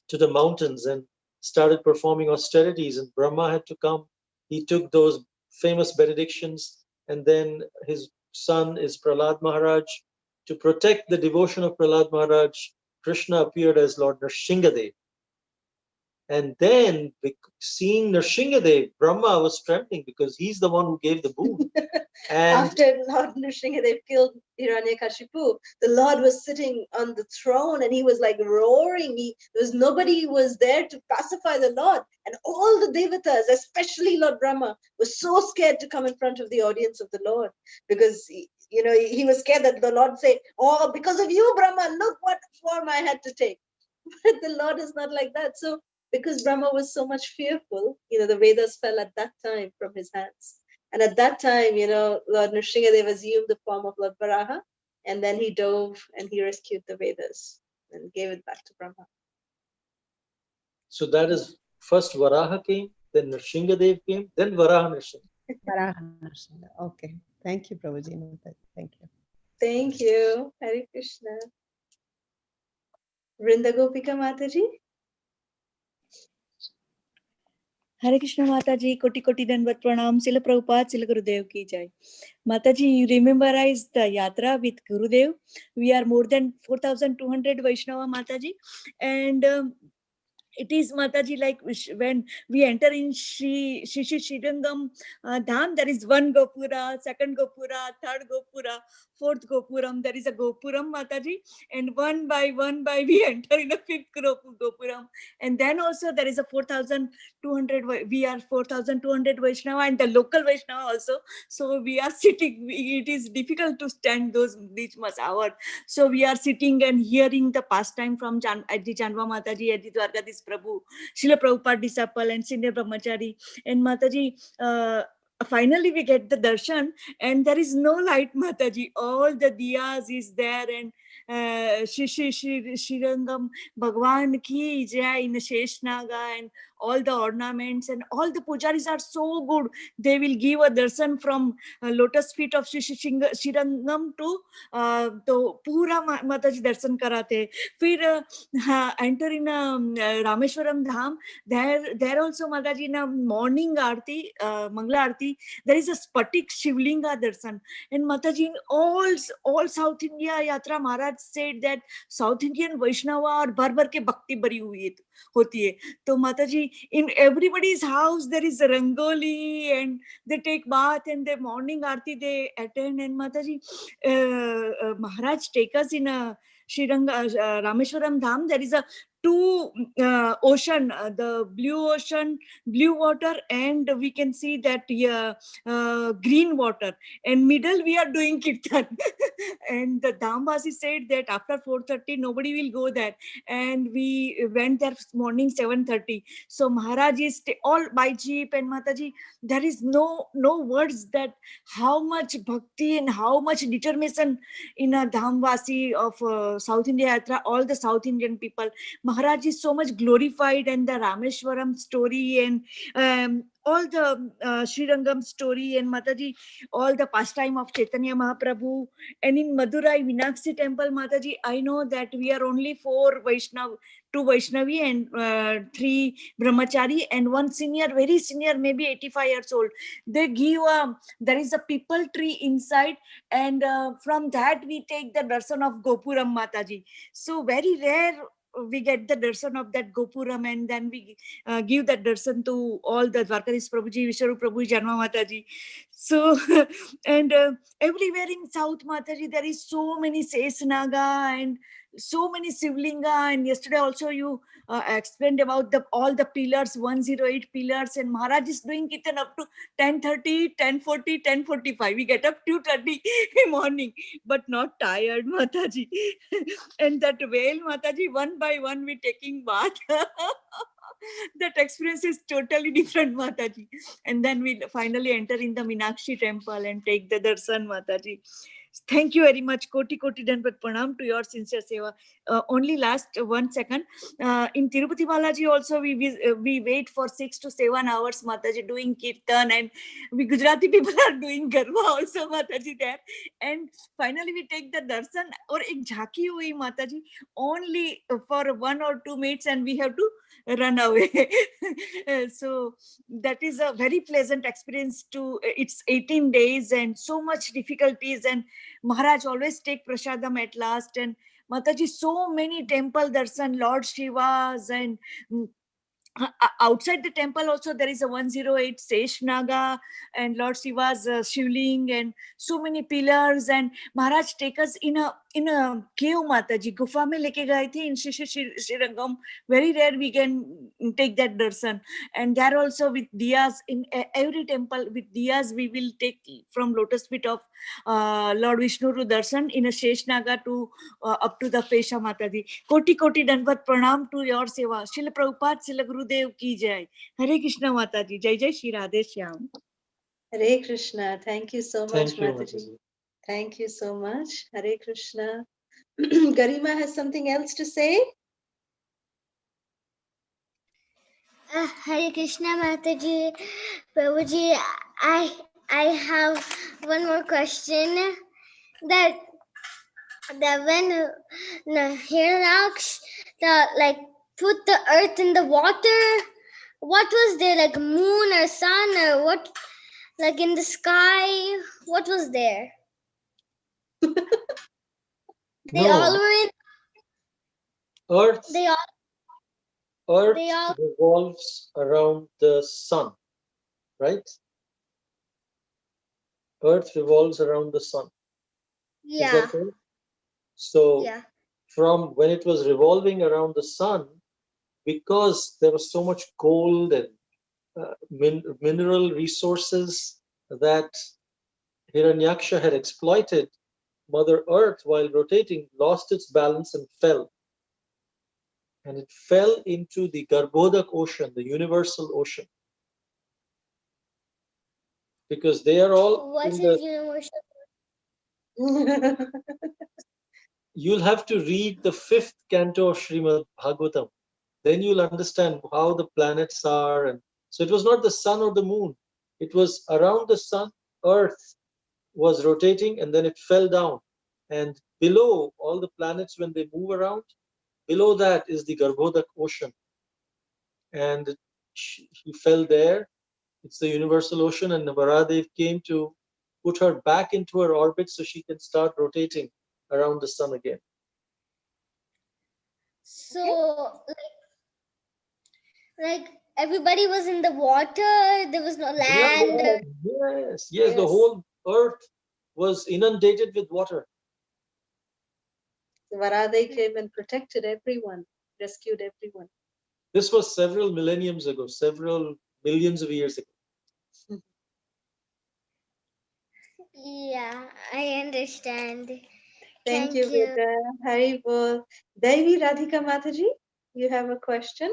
to the mountains and started performing austerities, and Brahma had to come. He took those famous benedictions, and then his son is Prahlad Maharaj. To protect the devotion of Prahlad Maharaj, Krishna appeared as Lord Nrsingadev. And then, seeing Nrsingadev, Brahma was trembling because he's the one who gave the boon. And after Lord Nrsingadev killed Hiranyakashipu, the Lord was sitting on the throne and he was like roaring. Nobody was there to pacify the Lord. And all the devatas, especially Lord Brahma, was so scared to come in front of the audience of the Lord because he was scared that the Lord say, "Oh, because of you, Brahma, look what form I had to take." But the Lord is not like that. So because Brahma was so much fearful, the Vedas fell at that time from his hands. And at that time, Lord Nrsingadev assumed the form of Lord Varaha, and then he dove and he rescued the Vedas and gave it back to Brahma. So that is first Varaha came, then Nrsingadev came, then Varaha Nrsinga. Varaha Nrsinga. Okay. Thank you, Prabhuji. Thank you. Thank you. Hare Krishna. Vrinda Gopika Mataji. Hare Krishna Mataji, Koti Koti Danvat Pranam, Srila Prabhupada, Srila Gurudev ki jai. Mataji, you rememberize the Yatra with Gurudev. We are more than 4,200 Vaishnava Mataji, and it is Mataji like when we enter in Shri Rangam Dham, there is one Gopura, second Gopura, third Gopura, fourth Gopuram. There is a Gopuram Mataji, and one by we enter in a fifth Gopuram, and then also there is a 4,200. We are 4,200 Vaishnava and the local Vaishnava also. So we are sitting. It is difficult to stand those much hour. So we are sitting and hearing the pastime from Adi Janva Mataji, Adi Dwarkadis Prabhu, Srila Prabhupada disciple and Senior Brahmachari. And Mataji, finally we get the darshan and there is no light, Mataji. All the diyas is there and Shri Rangam Bhagwan ki jai in Sheshnaga and all the ornaments and all the pujaris are so good. They will give a darshan from lotus feet of Shri Rangam to pura Mataji darshan karate. Fir enter in Rameshwaram Dham. There also Mataji in a morning aarti, Mangla aarti, there is a Spatik Shivlinga darshan. And Mataji in all South India Yatra Maharaj said that South Indian Vaishnava और भर के भक्ति भरी हुई होती है. तो Mataji, in everybody's house there is a rangoli and they take bath and the morning aarti they attend. And Mataji, Maharaj take us in a Rameshwaram Dham. There is a two ocean, the blue ocean, blue water, and we can see that green water, and middle we are doing kirtan. And the Dhamvasi said that after 4:30 nobody will go there, and we went there morning 7:30. So Maharaj is all by jeep, and Mataji, there is no words that how much bhakti and how much determination in a Dhamvasi of South India Yatra, all the South Indian people. Maharaj is so much glorified, and the Rameshwaram story, and all the Sri Rangam story, and Mataji, all the pastime of Caitanya Mahaprabhu. And in Madurai Meenakshi temple, Mataji, I know that we are only 4 Vaishnav, 2 Vaishnavi and 3 Brahmachari, and 1 senior, very senior, maybe 85 years old. They give there is a people tree inside, and from that we take the darshan of Gopuram, Mataji. So very rare we get the darshan of that Gopuram, and then we give that darshan to all the Dwarkadis Prabhuji, Vishwarup Prabhu, Janma Mataji. So and everywhere in South, Mataji, there is so many Sesnaga and so many Sivlinga. And yesterday also you explained about all the pillars, 108 pillars, and Maharaj is doing kirtan up to 10:30, 10:40, 10:45. We get up 2:30 in morning, but not tired, Mataji. And that veil, Mataji, one by one we taking bath. That experience is totally different, Mataji. And then we finally enter in the Meenakshi temple and take the darshan, Mataji. Thank you very much. Koti Koti Danvat Pranam to your sincere seva. Only last 1 second. In Tirupati Balaji also we wait for 6 to 7 hours, Mataji, doing kirtan, and we Gujarati people are doing garba also, Mataji, there. And finally we take the darshan, or ek jhaki hui, Mataji, only for 1 or 2 minutes, and we have to run away. So that is a very pleasant experience to, it's 18 days and so much difficulties, and Maharaj always take prasadam at last. And Mataji, so many temple darshan, Lord Shiva's, and outside the temple also there is a 108 Seshnaga and Lord Shiva's Shivling, and so many pillars. And Maharaj take us in a cave, Mataji, gufa mein leke gaye the in Shri Rangam. Very rare we can take that darshan. And there also with diyas in every temple, with diyas we will take from lotus feet of Lord Vishnu to darshan in a Sheshnaga to up to the Pesha, Mataji. Koti Koti Danvat Pranam to your seva. Srila Prabhupada, Srila Gurudev ki jai. Hare Krishna, Mataji. Jai Jai Shri Radhe Shyam. Hare Krishna. Thank you so much, Thank you, Mataji. Mataji. Thank you so much. Hare Krishna. Garima has something else to say. Hare Krishna, Mataji. Prabhuji, I have one more question. That when Hiranaksh like put the earth in the water, what was there, like moon or sun or what, like in the sky, what was there? They all were in Earth, they all revolves around the sun, right? Earth revolves around the sun. Is that correct? So from when it was revolving around the sun, because there was so much gold and mineral resources that Hiranyaksha had exploited, Mother Earth, while rotating, lost its balance and fell. And it fell into the Garbhodak ocean, the universal ocean. Because they are all what in is the universal? You'll have to read the 5th canto of Srimad Bhagavatam. Then you'll understand how the planets are. And so it was not the sun or the moon. It was around the sun, Earth was rotating, and then it fell down. And below all the planets, when they move around, below that is the Garbhodak ocean. And he fell there. It's the universal ocean, and Navaradev came to put her back into her orbit so she can start rotating around the sun again. So like everybody was in the water, there was no land. Yes, the whole earth was inundated with water. Varade came and protected everyone. rescued everyone. This was several millenniums ago, several millions of years ago. Yeah, I understand. Thank you, Veda. Hari Bol. Devi Radhika Mataji, you have a question?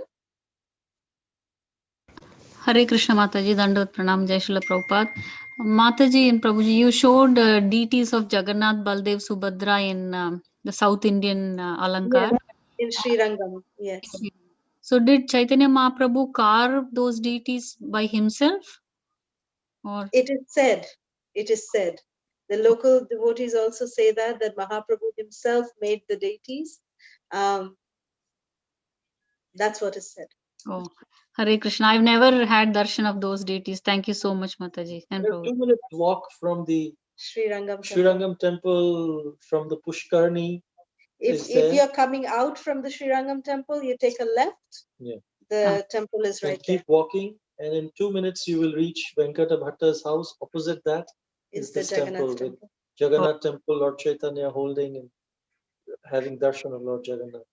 Hare Krishna Mataji, Dandavat Pranam, Jai Srila Prabhupada. Mataji and Prabhuji, you showed deities of Jagannath, Baldev, Subhadra in the South Indian Alankar. Yes, in Sri Rangam, yes. So did Chaitanya Mahaprabhu carve those deities by himself? Or it is said, the local devotees also say that Mahaprabhu himself made the deities. That's what is said. Oh, Hare Krishna. I've never had darshan of those deities. Thank you so much, Mataji. And A 2-minute walk from the Sri Rangam Sri Rangam temple, from the Pushkarni. If you're coming out from the Sri Rangam temple, you take a left. Yeah. The temple is right keep walking, and in 2 minutes you will reach Venkata Bhatta's house. Opposite that is the this temple with Jagannath temple, Lord Chaitanya holding and having darshan of Lord Jagannath.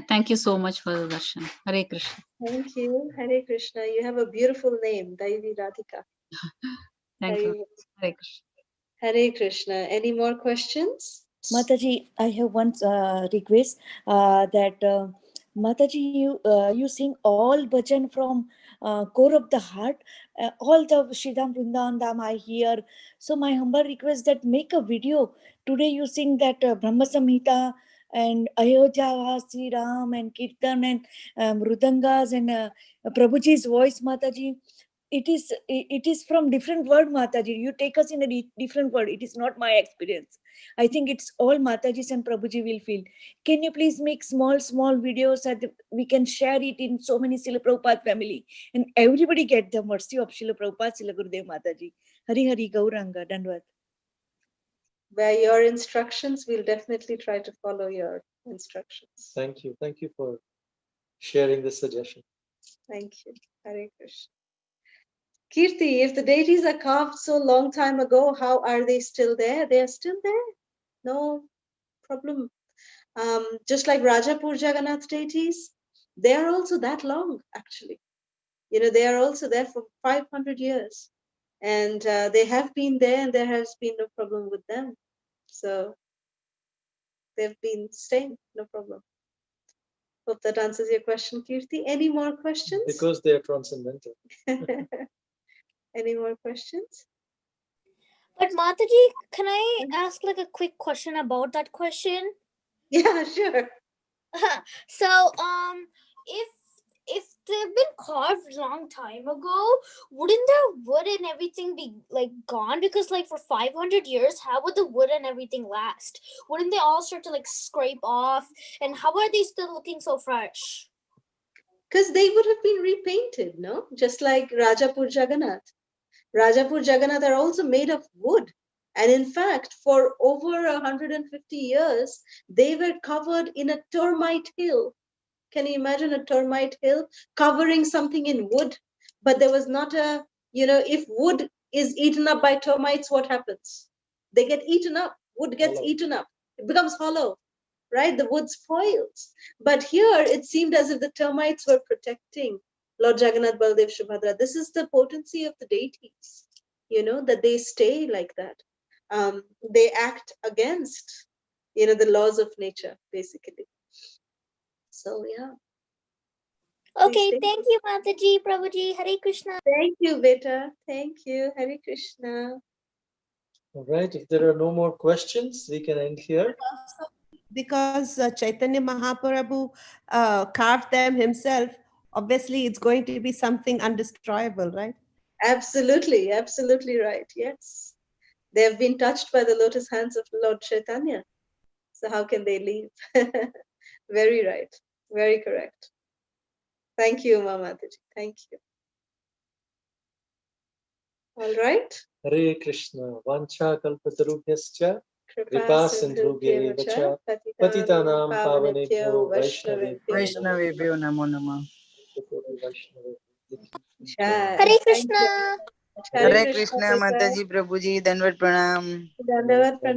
Thank you so much for the darshan. Hare Krishna. Thank you. Hare Krishna. You have a beautiful name, Devi Radhika. Thank you. Hare Krishna. Hare Krishna. Any more questions? Mataji, I have one request that Mataji, you sing all bhajan from core of the heart, all the Shridham Vrindavan Dham I hear. So my humble request that make a video. Today you sing that Brahma Samhita and Ayodhya Vasi Ram and Kirtan and Mrudangas and Prabhuji's voice, Mataji. It is from different word, Mataji. You take us in a different word. It is not my experience. I think it's all Mataji's and Prabhuji will feel. Can you please make small videos so that we can share it in so many Srila Prabhupada family and everybody get the mercy of Srila Prabhupada, Srila Gurudev Mataji. Hari Hari Gauranga, Dandvat. By your instructions, we'll definitely try to follow your instructions. Thank you. Thank you for sharing this suggestion. Thank you. Hare Krishna. Kirti, if the deities are carved so long time ago, how are they still there? They are still there. No problem. Just like Rajapur Jagannath deities, they are also that long, actually. They are also there for 500 years. And they have been there and there has been no problem with them. So they've been staying, no problem. Hope that answers your question, Kirti. Any more questions? Because they are transcendental. Any more questions? But Mataji, can I ask like a quick question about that question? Yeah, sure. So, if they've been carved long time ago, wouldn't the wood and everything be like gone? Because like for 500 years, how would the wood and everything last? Wouldn't they all start to like scrape off? And how are they still looking so fresh? Because they would have been repainted, no? Just like Rajapur Jagannath. Rajapur Jagannath are also made of wood. And in fact, for over 150 years, they were covered in a termite hill. Can you imagine a termite hill covering something in wood? But there was not a, if wood is eaten up by termites, what happens? They get eaten up. Wood gets eaten up. It becomes hollow, right? The wood spoils. But here it seemed as if the termites were protecting Lord Jagannath, Baldev, Subhadra. This is the potency of the deities, that they stay like that. They act against, the laws of nature, basically. So, yeah. Okay, thank you, Mataji, Prabhuji, Hare Krishna. Thank you, Beta. Thank you, Hare Krishna. All right, if there are no more questions, we can end here. Because Chaitanya Mahaprabhu carved them himself, obviously it's going to be something undestroyable, right? Absolutely, absolutely right. Yes. They have been touched by the lotus hands of Lord Chaitanya. So how can they leave? Very right. Very correct. Thank you, Mamataji. Thank you. All right. Hare Krishna. Vancha kalpatarubhyascha kripa sindhubhyeva cha patitanam pavanebhyo Vaishnavebhyo namo namah. Hare Krishna. Hare Krishna, Mataji, Prabhuji, Dandavat Pranam. Dandavat Pranam.